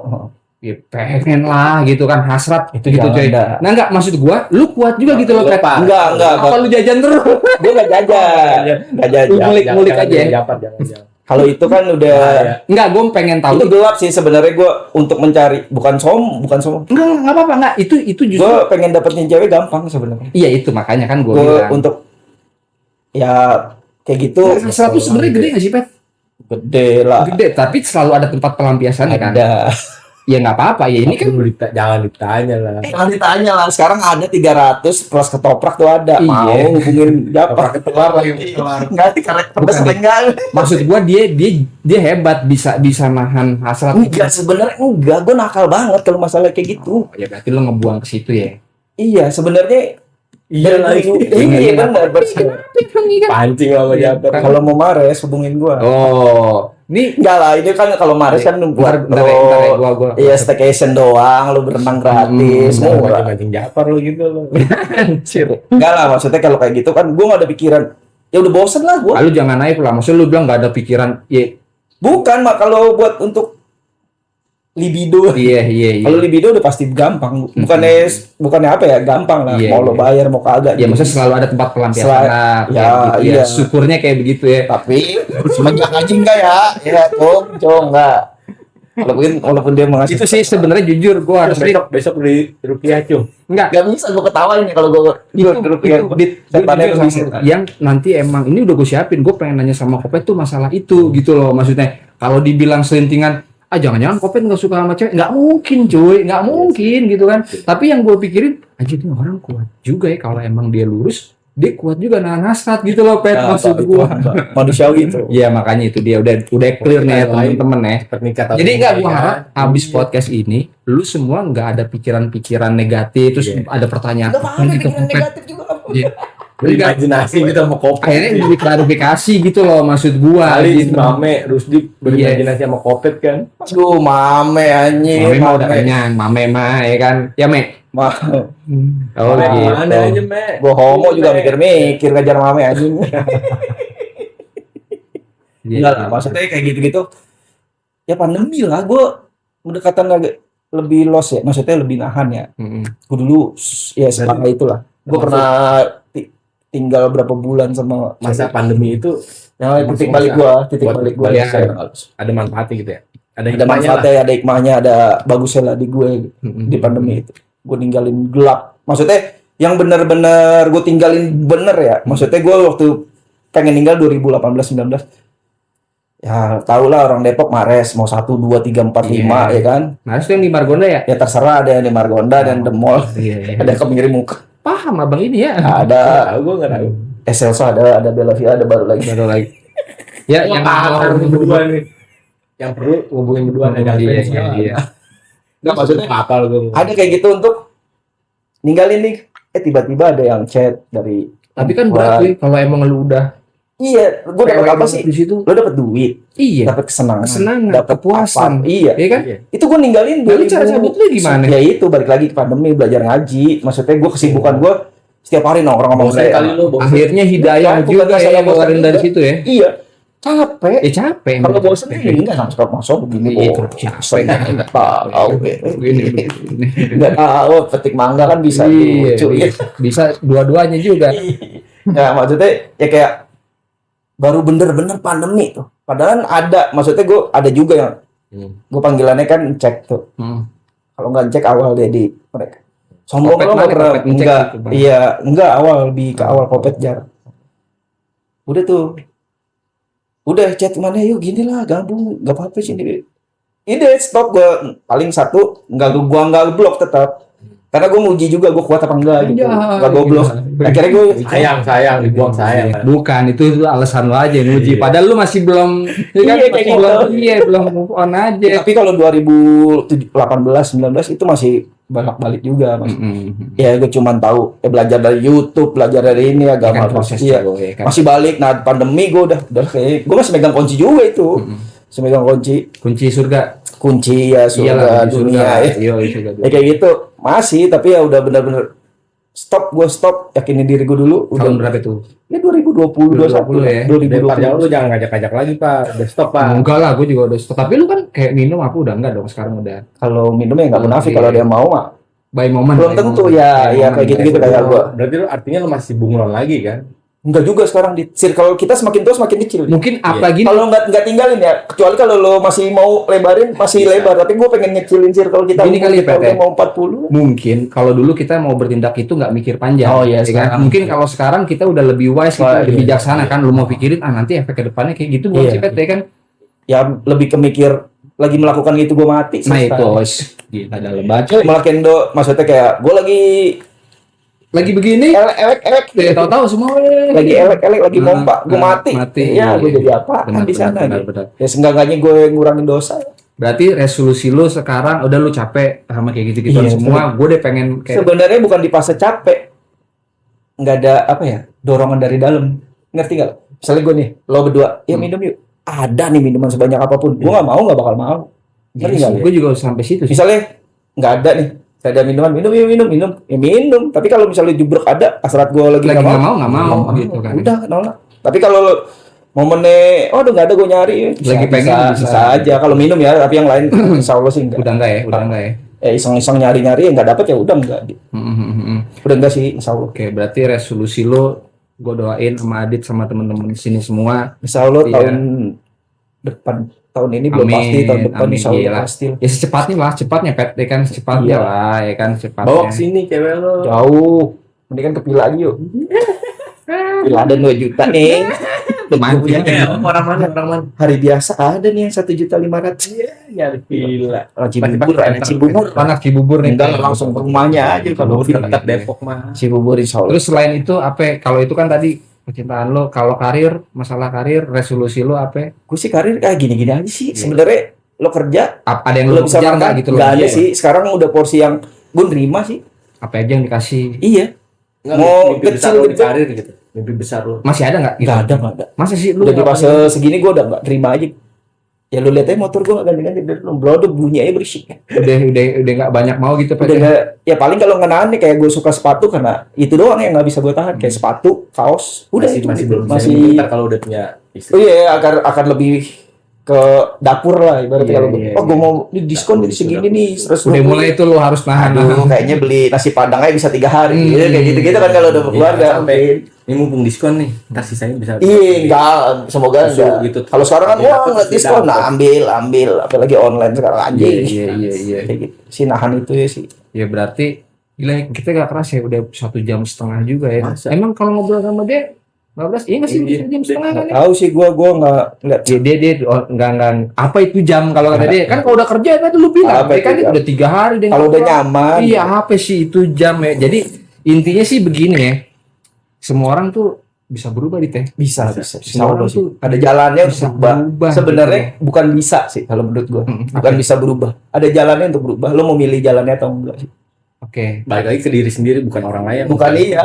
ya pengen lah gitu kan, hasrat Itu gitu jangan coy. dah. Nah enggak, maksud gua lu kuat juga gitu loh, Pet. Enggak. Apa lu jajan terus? Gue nggak jajan. Nggak jajan. Ngulik aja ya. Jangan. Kalau itu kan udah Enggak, gua pengen tahu. itu gelap sih sebenarnya gue untuk mencari bukan som. Enggak apa-apa, enggak. Itu justru Gue pengen dapetin cewek gampang sebenarnya. iya itu makanya kan gua Gue bilang. untuk ya kayak gitu. Hasrat tuh sebenarnya gede nggak sih, Pet? Gede lah. Gede, tapi selalu ada tempat pelampiasannya kan. Ada. Ya nggak apa-apa ya. Ini kan Jangan ditanya lah. Kalau ditanya lah, sekarang ada 300 plus ketoprak tuh ada. Iya. Mau hubungin siapa? Keluar lagi keluar. Enggak, karek pedas Bukan, apa enggak? maksud gua dia hebat bisa nahan hasrat. Enggak, sebenarnya enggak. Gue nakal banget kalau masalah kayak gitu. Ya berarti lo ngebuang ke situ ya. Iya, sebenarnya Iya dari lagi. dulu. Iya benar. Pancing lah sama Japar. Kalau mau Mares hubungin gua. Oh, ini Enggak lah, ini kan kalau Mares kan buat bentar ya, gua. iya staycation doang, lu berenang gratis, murah. Mancing Japar lo gitu lo. Anjir. Enggak lah, maksudnya kalau kayak gitu kan gua nggak ada pikiran. Ya udah bosen lah gua. Lalu jangan naif lah. Maksud lu bilang nggak ada pikiran. Ya, Bukan mak kalau buat untuk libido. iya. Kalau libido udah pasti gampang. Bukannya apa ya, gampang lah. Iya, Mau lo iya. bayar mau kagak. Ya maksudnya selalu ada tempat pelampiasan lah. Ya, kayak gitu ya. iya. Syukurnya kayak begitu ya. Tapi semenjak aja enggak ya. Iya, cong enggak. Walaupun dia mengasih Itu sih sebenarnya jujur gua harus Besok beli rupiah cuy. enggak. Gak bisa gue ketawain nih kalau gue setannya Jujur tuh sama yang nanti emang ini udah gue siapin, gue pengen nanya sama Kopet tuh masalah itu gitu loh. Maksudnya kalau dibilang selentingan jangan-jangan Kopet nggak suka sama cewek, nggak mungkin cuy, nggak mungkin gitu kan. Tapi yang gue pikirin anjir ini orang kuat juga ya, kalau emang dia lurus dia kuat juga nahan hasrat gitu loh, Pet. Maksud gue manusiawi itu. iya makanya itu dia udah clear nih ya temen-temen ya. Pernikah. Jadi nggak gue harap abis podcast ini lu semua nggak ada pikiran-pikiran negatif terus Iya. ada pertanyaan Gak apa-apa gitu pikiran Kopet. negatif juga. Iya. Berimajinasi gitu sama Kopet. Akhirnya jadi klarifikasi gitu loh maksud gua Kali gitu. Mame Rusdi berimajinasi sama Kopet kan. Aduh, mame anjing. Mame mah udah kenyang, Mame mah ya kan. Ya Me. Mah, Oh Mame gitu. mana aja Me. gua homo juga mikir-mikir ngajar mame anjing. Iya. Enggak lah, maksudnya kayak gitu-gitu. Ya pandemi lah, gua pendekatan agak lebih los ya, maksudnya lebih nahan ya. Mm-mm. Gua dulu ya sepakat itulah. Gua pernah tinggal berapa bulan sama Masa pandemi itu nah, titik Langsung balik gua, titik buat balik gua balik ya. ada manfaatnya gitu ya. Ada Ada hikmahnya lah. manfaatnya, ada hikmahnya, ada bagusnya lah di gue Mm-mm. di pandemi itu. Gue ninggalin gelap. Maksudnya yang bener-bener gue tinggalin bener ya. Maksudnya gue waktu pengen ninggal 2018-19. Ya tau lah orang Depok Mares mau 1, 2, 3, 4, 5 Iya. ya kan. Nah, itu yang di Margonda ya? Ya terserah ada yang di Margonda dan The Mall. Iya. Ada yang kemiri muka. paham abang ini ya. Ada Gue nggak tahu. Excelso, ada Bellavia, ada baru lagi. Baru lagi. Ya yang Yang berdua nih. Yang perlu ngubungin berdua ada iya. Nggak, maksudnya apa gue. ada kayak gitu untuk ninggalin nih. Tiba-tiba ada yang chat dari. Tapi kan berat sih kalau emang lu udah Iya, gue dapat apa sih? di situ. Lo dapat duit, Iya. dapat kesenangan, Kesenangan, dapat kepuasan. apa. Iya. Iya kan? Itu gue ninggalin Lalu cara cabut lu gimana? Ya itu balik lagi ke pandemi, belajar ngaji. Maksudnya gue kesibukan gue setiap hari nongkrong sama Bosan kali lu. Akhirnya hidayah Bukan juga masalah yang ngeluarin bosan dari juga. situ ya. Iya, capek. Ya capek. Kalau bosan sih enggak sama sekali masuk begini Iya, kok. capek. Enggak tahu. Begini. Enggak tahu petik mangga kan bisa Iya, lucu ya. bisa dua-duanya juga. Nah, maksudnya ya kayak baru bener-bener pandemi tuh. Padahal ada, maksudnya gue ada juga yang gue panggilannya kan cek tuh. Kalau nggak cek awal dia di mereka. Sombong Kopet lo nggak mana, pernah kopet ngecek enggak gitu, Bang. iya enggak awal lebih ke awal kopet jar. Udah tuh. Udah chat mana yuk gini lah gabung nggak apa-apa sih ini. Ini stop gue paling satu nggak blok tetap. Karena gue nguji juga gue kuat apa enggak gitu. Nggak gue blok. Akhirnya gue sayang dibuang sayang. Bukan, itu alasan lo aja nguji. Padahal lu masih belum Iya, kayak masih gitu. belum move on aja. tapi kalau 2018 19 itu masih balik juga Mas. Ya gue cuman tahu belajar dari YouTube, belajar dari ini agama Kan proses iya. juga, ya kan? Masih balik. Nah, pandemi gue udah kayak gue masih megang kunci juga itu. Masih megang kunci Kunci surga. ya surga dunia ya. Iya, surga. Ya kayak gitu. Masih tapi ya udah bener-bener stop yakinin diri gue dulu Tahun udah berapa itu? ya 2020 2020 ya. 2020 jauh lu 2020 jangan ngajak-ngajak lagi Pak. Udah stop Pak. Enggak lah, gue juga udah stop. Tapi lu kan kayak minum, aku udah enggak dong. Sekarang udah kalau minumnya nggak munafik kalau dia mau mah by moment. belum by tentu moment. ya By ya moment, kayak gitu-gitu by kayak moment. gue. Berarti lu artinya lu masih bunglon lagi kan? Enggak juga sekarang di circle kita semakin tua semakin kecil. Mungkin apa gini? Kalau nggak tinggalin ya, kecuali kalau lo masih mau lebarin masih Bisa. lebar. Tapi gue pengen ngecilin circle kita. Gini kali, kita Pete. udah mau 40. Mungkin kalau dulu kita mau bertindak itu nggak mikir panjang. Oh, iya, ya kan? sekarang. Mungkin kalau sekarang kita udah lebih wise, Wah, lebih iya, bijaksana kan. Lu mau pikirin nanti efek ke depannya kayak gitu bukan Iya. sih PT kan. Ya lebih ke mikir lagi melakukan gitu gue mati. Nah selesai. itu gila dalam baca. Malah kendo, maksudnya kayak gue Lagi begini, elek, ya tahu-tahu semua lagi elek, lagi pompa, gue mati. Ya gue Iya. jadi apa di sana Benar, gitu. benar. Ya seenggaknya gue ngurangin dosa. Berarti resolusi lu sekarang udah lu capek sama kayak gitu-gitu Iya, semua. Gue deh pengen kayak Sebenarnya bukan di fase capek, nggak ada apa ya dorongan dari dalam. Ngerti nggak? Misalnya gue nih, lo berdua, ya minum yuk. Ada nih minuman sebanyak apapun, gue nggak mau, nggak bakal mau. Ngerti nggak? gue juga sampai situ sih. Misalnya nggak ada nih, nggak ada minuman, minum. Tapi kalau misalnya jubrek ada, hasrat gue lagi Lagi nggak nggak mau gitu kan. Udah nolak. Tapi kalau momennya, oh udah nggak ada gue nyari, Lagi pengen, bisa. aja. Kalau minum ya, tapi yang lain, insya Allah sih enggak. Udah enggak ya. Iseng-iseng nyari-nyari, ya nggak dapet ya udah enggak. Udah enggak sih, insya Allah. Oke, berarti resolusi lu gue doain sama Adit sama temen-temen di sini semua. Insya Allah Iya. tahun depan, tahun ini belum Amin, pasti, tahun depan amin, insya Allah gila. pasti. Ya secepatnya lah, cepatnya Pet, ya kan secepatnya Iya. lah, ya kan cepatnya. Bawa ke sini cewek lu. Jauh, mendingan ke Pila aja yuk. Pila ada 2 juta nih. Mancing. Orang mana? Hari biasa ada nih yang 1.500.000. Nyari villa. Cibubur, anak Cibubur. Anak Cibubur nih. Enggak langsung ke rumahnya aja kalau Dekat Depok mah. Cibubur insya Allah. Terus selain itu apa? Kalau itu kan tadi percintaan lo, kalau karir, masalah karir, resolusi lo apa? Gue sih karir kayak gini-gini aja sih. Sebenarnya lo kerja, Ada yang lo lo bisa kejar makan, nggak gitu lo? nggak ada Iya. sih. Sekarang udah porsi yang gue nerima sih. Apa aja yang dikasih? Iya. Mau Mimpi besar kecil lu di gitu. karir gitu. Mimpi besar lu. Masih ada nggak? Gitu? Nggak ada, nggak ada. Masa sih lu Udah di nggak fase segini gue udah nggak terima aja. Ya lu lihat aja motor gue nggak ganti-ganti dari belum blodok bunyi aja berisik. udah nggak banyak mau gitu Udah Pet? nggak, ya paling kalau ngenaan nih kayak gue suka sepatu karena itu doang yang nggak bisa gue tahan kayak sepatu, kaos, udah Masih itu masih gitu. belum bisa masih. ntar kalau udah punya Oh istri. iya akan lebih ke dapur lah ibaratnya Iya, kalau iya, gue mau di diskon di segini nih 120. Udah mulai itu lo harus nahan. Aduh, kayaknya beli nasi padang aja bisa 3 hari gitu, kayak gitu-gitu kan kalau udah berkeluarga. sampai ini mumpung diskon nih, ntar sisanya bisa. Iya, enggak, semoga Susu enggak. gitu. Kalau sekarang kan Iya, wah dapat, nggak diskon, dapat. nah ambil, apalagi online sekarang anjing. Iya. Kayak gitu. Si nahan itu ya sih. Ya berarti gila kita gak keras ya, udah 1 jam setengah juga ya. Masa? Emang kalau ngobrol sama dia 15, iya nggak sih? Iya. 1 jam setengah kan ya? Tahu sih gua nggak lihat. Dia oh, enggak apa itu jam kalau kata dia kan kalau udah kerja tadi lu bilang Apa dia kan itu jam? udah 3 hari dia Kalau udah ngobrol. nyaman. Iya apa sih itu jam ya, jadi Intinya sih begini ya. Semua orang tuh bisa berubah di teh. Bisa. Semua orang tuh Ada jalannya bisa untuk berubah. berubah, Sebenarnya bukan bisa sih kalau menurut gua. Bukan bisa berubah. Ada jalannya untuk berubah. Lo mau milih jalannya atau enggak sih? Oke. Balik lagi ke diri sendiri, bukan orang lain. Bukan iya.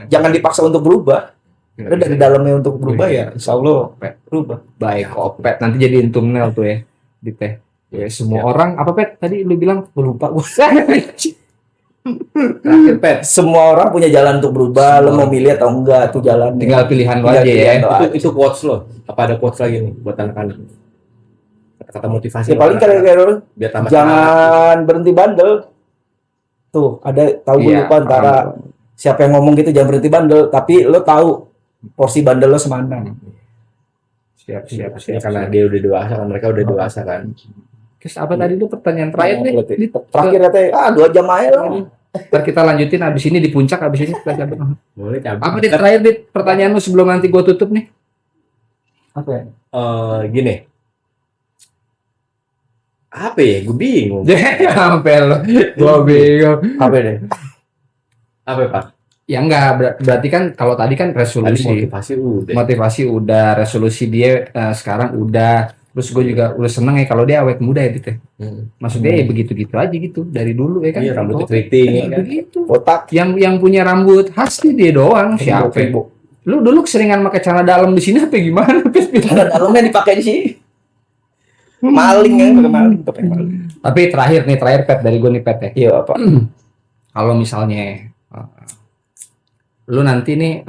Jangan dipaksa untuk berubah. Lo dari dalamnya untuk berubah ya, insya Allah berubah. Baik, Opet. Nanti jadiin thumbnail tuh ya di teh. Ya, semua orang apa Pet? Tadi lu bilang Lupa gua. Terakhir Pet, Semua orang punya jalan untuk berubah. Lo mau milih atau enggak tuh jalannya. tinggal pilihan lu Tinggal aja ya. pilihan lo aja. itu quotes lo. Apa ada quotes lagi nih buat anak-anak? Kata motivasi. Ya paling kayak biar tambah semangat. jangan berhenti bandel. Tuh, ada tahu gue Iya, lupa antara siapa yang ngomong gitu jangan berhenti bandel, tapi lo tahu porsi bandel lo semana. Siap. Ya, karena dia udah dewasa kan, mereka udah dewasa kan. Terus apa tadi lu pertanyaan terakhir nih? Terakhir katanya 2 jam aja lah. Ntar kita lanjutin abis ini di puncak, abis ini kita cabut. Boleh cabut. Apa di terakhir di pertanyaan lu sebelum nanti gua tutup nih? Apa ya? Gini. Apa ya? Gue bingung. Sampai lo, gua bingung. Apa deh? Apa ya, Pak? Ya enggak, berarti kan kalau tadi kan Tadi resolusi. motivasi udah. Motivasi udah, resolusi dia sekarang udah. Terus gue juga udah seneng ya kalau dia awet muda ya gitu. Maksudnya ya begitu-gitu aja gitu dari dulu ya kan. Iya, rambutnya keriting ya kan. Begitu. Otak. Yang punya rambut khas nih dia doang. Siapa? Lu dulu keseringan pakai celana dalam di sini apa gimana? Celana dalamnya dipakai di sini. Maling ya, pakai maling. Tapi terakhir Pet dari gue nih Pet ya. Iya apa? Kalau misalnya lu nanti nih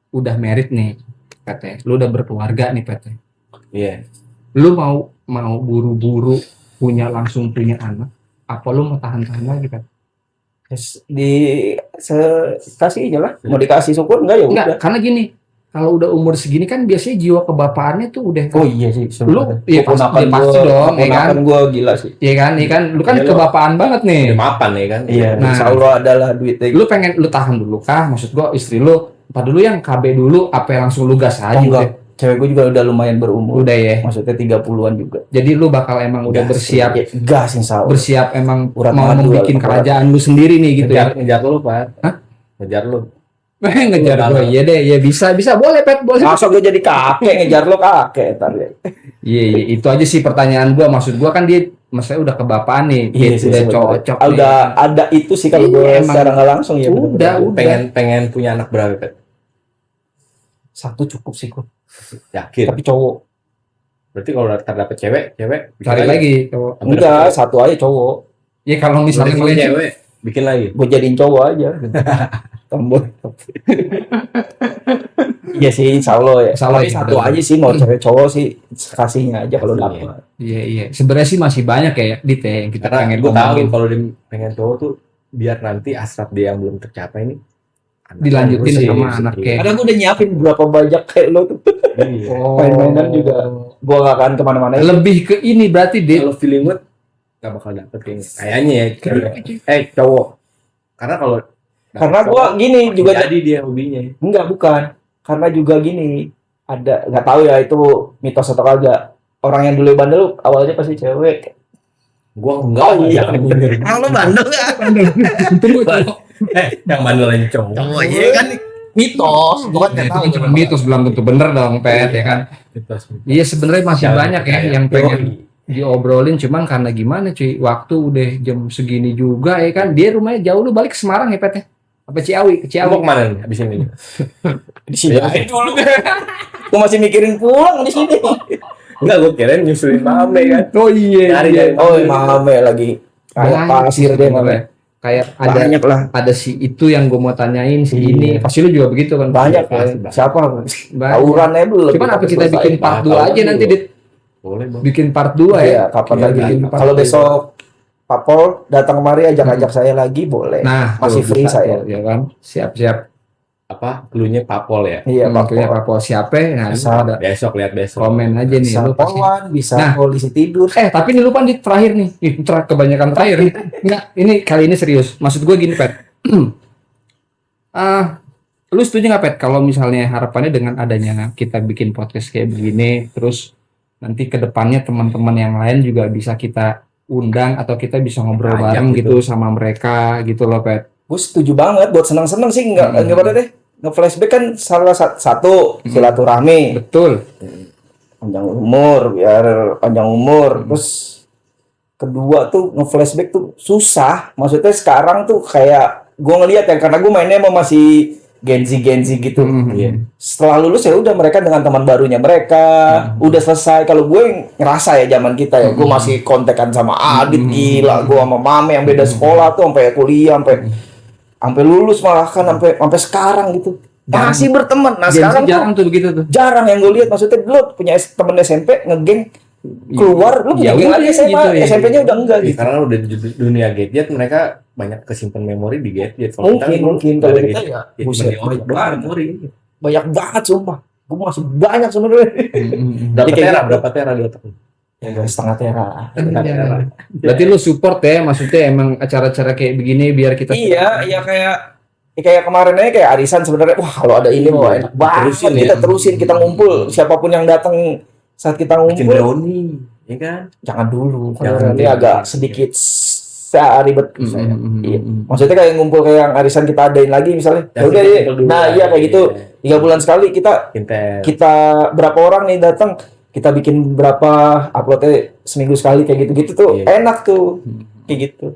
udah married nih Pet ya. Lu udah berkeluarga nih Pet ya. Iya. Lu mau buru-buru langsung punya anak, apa lu mau tahan-tahan lagi Pet? Kasih aja lah. Mau dikasih syukur enggak ya udah. Enggak, karena gini, kalau udah umur segini kan biasanya jiwa kebapaannya tuh udah. Oh iya sih. Lu iya pasti dong, ya kan? Gue gila sih. Iya kan, lu kan Iya, lu- kebapaan banget nih. Udah mapan ya kan. Iya. Nah. Insya Allah adalah duitnya. Lu pengen lu tahan dulu kah? Maksud gua istri lu, apa dulu yang KB dulu, apa yang langsung lu gas aja? Oh, enggak. Cewek gue juga udah lumayan berumur. Udah ya. Maksudnya 30-an juga. Jadi lu bakal emang udah Gas, bersiap, Ya, gas insya Allah. bersiap emang Urat mau madu, membuat urat. kerajaan lu sendiri nih gitu ya. Ngejar lu, Pak. Hah? Ngejar lu. Ngejar gua, iya deh, ya bisa boleh Pet, boleh. Masa gue jadi kakek ngejar lo kakek ntar ya. Iya, itu aja sih pertanyaan gua. Maksud gua kan dia, maksudnya udah kebapaan nih, Iya dia sih, udah sebenarnya. cocok. Udah ada itu sih kalau gue Iya, emang. secara nggak langsung ya. Udah. Pengen punya anak berapa, Pet? Satu cukup sih gue. Yakin. Tapi cowok. Berarti kalau terdapat cewek Cari lagi. cowok. Enggak, satu aja cowok. Ya kalau misalnya Misalnya kalian cewek, bikin lagi. Gue jadiin cowok aja. Tombol. Iya sih, insya Allah ya. Insya Allah Tapi ya, satu betul. aja sih, mau cewek cowok sih kasihnya aja kalau Kasihnya. dapat. Iya. Sebenarnya sih masih banyak ya Dit ya, yang kita Karena pengen gue tahu ngomongin. kalau dia pengen cowok tuh biar nanti hasrat dia yang belum tercapai ini anaknya Dilanjutin ngurusin. sama anaknya. Kadang gue udah nyiapin berapa banyak kayak lo tuh. Iya. Main-mainan juga. Gue gak akan kemana-mana. Lebih ke ini berarti Dit. Kalau feeling mood gak bakal dapet kayaknya ya. Cowok. Karena kalau dapet Karena gue cowok, gini juga jadi dia hobinya. enggak bukan. Karena juga gini ada nggak tahu ya itu mitos atau kagak. Orang yang dulu bandel awalnya pasti cewek. Gua enggak. Oh, iya. Emang lo bandel ya? Yang bandel yang cowok. Oh iya kan mitos. Gue kan nggak Itu tahu. kan cuma mitos, belum tentu bener dong Pet ya kan. Iya sebenarnya masih Jangan banyak ya percaya. yang pengen diobrolin, cuman karena gimana cuy, waktu udah jam segini juga ya kan. Dia rumahnya jauh, lu balik ke Semarang ya Pet ya? Apa Ciawi? Ke Mau Ciawi. kemana nih abis ini? Di sini aja dulu. Gue masih mikirin pulang di sini. Enggak, gue kirain nyusulin mame kan. Oh iya. Cari. Oh, mame lagi kayak pasir deh mame. Kayak ada Banyak lah. ada si itu yang gue mau tanyain, si Iya. ini pasti lu juga begitu kan. Banyak Pasti, ya. Bang. Siapa? Banyak. Tawuran aja belum. Cuman apa kita bikin part 2 aja nanti Dit? Boleh, Bang. Bikin part 2 ya. Iya, kapan Iya, lagi? bikin part Kalau 2. besok Pak Pol datang kemari ajak-ajak saya lagi boleh. Nah, masih tuh, free bisa saya. tuh, ya kan. Siap. Apa? Cluenya papol ya. Iya, Pak Waktunya Pol. Pak Pol siapa? Nah, Bisa. ada Besok lihat besok. komen aja nih Bisa lu pasti. polwan, bisa Nah. polisi tidur. Tapi ini lupa di terakhir nih. Kebanyakan terakhir nih. Enggak, ini kali ini serius. Maksud gue gini, Pet. Lu setuju nggak, Pet? Kalau misalnya harapannya dengan adanya kita bikin podcast kayak begini, terus nanti ke depannya teman-teman yang lain juga bisa kita undang atau kita bisa ngobrol Ajak bareng gitu. gitu sama mereka gitu loh, Pet. gue setuju banget buat senang-senang sih, nggak pada deh. Nge-flashback kan salah satu silaturahmi, Betul. panjang umur, biar panjang umur. Terus kedua tuh nge-flashback tuh susah. Maksudnya sekarang tuh kayak gue ngelihat ya, karena gue mainnya emang masih Gen Z gitu. Iya. Setelah lulus ya udah mereka dengan teman barunya mereka, udah selesai. Kalau gue ngerasa ya zaman kita ya, gue masih kontekan sama Adit, gila. Gue sama Mame yang beda sekolah tuh sampai kuliah, sampai lulus malah kan, sampai sekarang gitu. Masih berteman. Nah, Gen Z sekarang jarang tuh begitu tuh. jarang yang gue lihat. Maksudnya dulu punya temen SMP ngegeng, keluar lu punya Ya geng udah, lagi SMA, gitu ya. SMP-nya udah enggak Ya, gitu. karena udah di dunia gadget, mereka banyak kesimpan memori di gadget. Kalau kita Mungkin nggak kalau ada kita gadget, ya, ya buset, cuma di banyak otak, banget. memori. Banyak banget sumpah. Gue masih banyak sebenarnya. Berapa Jadi kayak tera? gitu. Berapa tera di otak? Ya setengah tera. Berarti lu support ya, maksudnya emang acara-acara kayak begini biar kita Iya, kayak kemarin aja kayak arisan sebenarnya. Wah, kalau ada ini mau enak banget. Terusin ya. Kita terusin, kita ngumpul. Siapapun yang datang saat kita Bikin ngumpul, brownie, ya kan? jangan dulu. Jangan Ini dulu. agak sedikit ribet. Saya. Iya. Mm. Maksudnya kayak ngumpul kayak yang arisan kita adain lagi misalnya. Ya, Ya udah kita ya. kumpul dulu Nah, lah. iya kayak gitu. Iya. 3 bulan sekali kita Pinter. berapa orang nih datang, kita bikin berapa uploadnya seminggu sekali kayak gitu-gitu tuh. Iya. Enak tuh. Kayak gitu.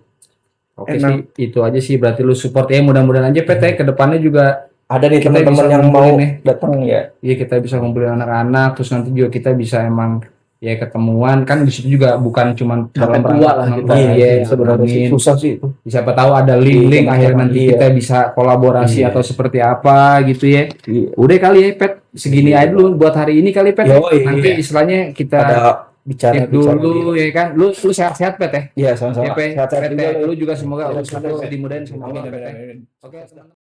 Oke Enak. sih, itu aja sih berarti lu support ya, mudah-mudahan aja PT ke depannya juga Ada nih Kita teman-teman bisa yang mau ngumpulin nih. datang ya. ya kita bisa ngumpulin anak-anak, terus nanti juga kita bisa emang ya ketemuan kan, di situ juga bukan cuma Sampai dalam tua rangka lah nonton, kita. iya, sebenarnya sih amin. susah sih itu. Siapa tahu ada link-link Iya, akhirnya nanti iya. kita bisa kolaborasi Iya. atau seperti apa gitu ya. Iya. Udah kali ya Pet, segini aja dulu buat hari ini kali Pet. Yoi. Nanti istilahnya kita Ada bicara tip dulu ya kan. Lu sehat-sehat Pet ya. Iya, sama-sama. Ya Pet, Sehat-sehat Pet, juga lu. lu juga semoga Iya, urusan lu sehat-sehat. dimudahin sama Amin, Allah amin, Pet. amin. Oke, teman-teman.